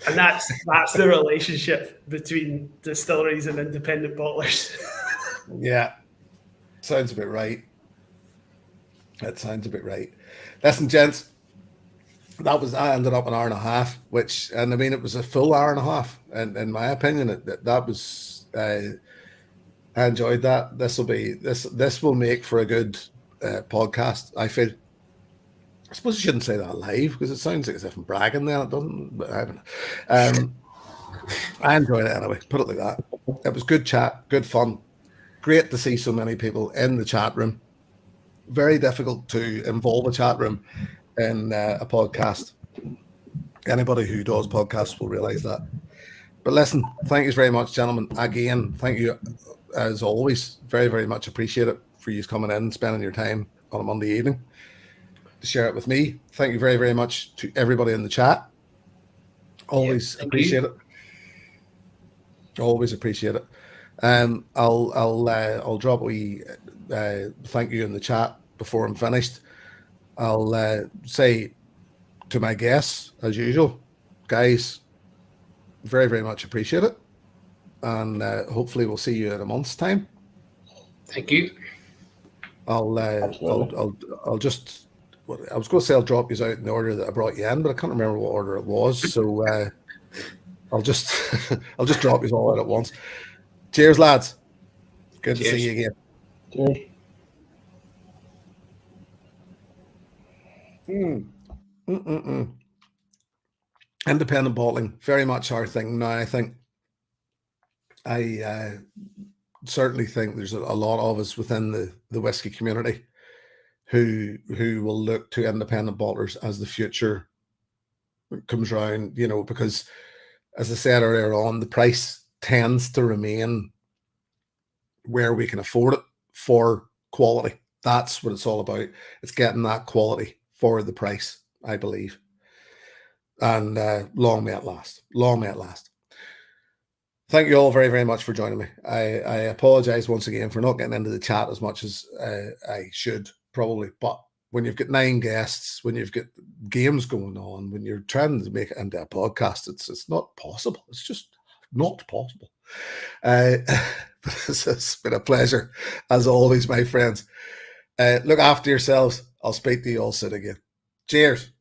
And that's the relationship between distilleries and independent bottlers. Yeah, sounds a bit right. That sounds a bit right. Listen, gents. I ended up an hour and a half, and I mean, it was a full hour and a half. And in my opinion, that was, I enjoyed that. This will make for a good podcast, I feel. I suppose you shouldn't say that live because it sounds like as if I'm bragging then. It doesn't, but I don't know. I enjoyed it anyway, put it like that. It was good chat, good fun. Great to see so many people in the chat room. Very difficult to involve a chat room in a podcast. Anybody who does podcasts will realize that. But listen, thank you very much, gentlemen. Again, thank you as always. Very, very much appreciate it for you coming in and spending your time on a Monday evening to share it with me. Thank you very, very much to everybody in the chat. Always appreciate it. Always appreciate it. I'll drop a wee thank you in the chat before I'm finished. I'll say to my guests, as usual, guys, very, very much appreciate it. And hopefully we'll see you in a month's time. Thank you. I'll just, I was going to say I'll drop you out in the order that I brought you in, but I can't remember what order it was. So I'll just I'll just drop you all out at once. Cheers, lads. Good to see you again. Cheers. Independent bottling, very much our thing now. I certainly think there's a lot of us within the whiskey community who will look to independent bottlers as the future comes round, you know, because as I said earlier on, the price tends to remain where we can afford it for quality. That's what it's all about. It's getting that quality for the price, I believe. And long may it last. Long may it last. Thank you all very, very much for joining me. I apologize once again for not getting into the chat as much as I should probably. But when you've got 9 guests, when you've got games going on, when you're trying to make it into a podcast, it's not possible. It's just not possible. This has been a pleasure, as always, my friends. Look after yourselves. I'll speak to you all soon again. Cheers.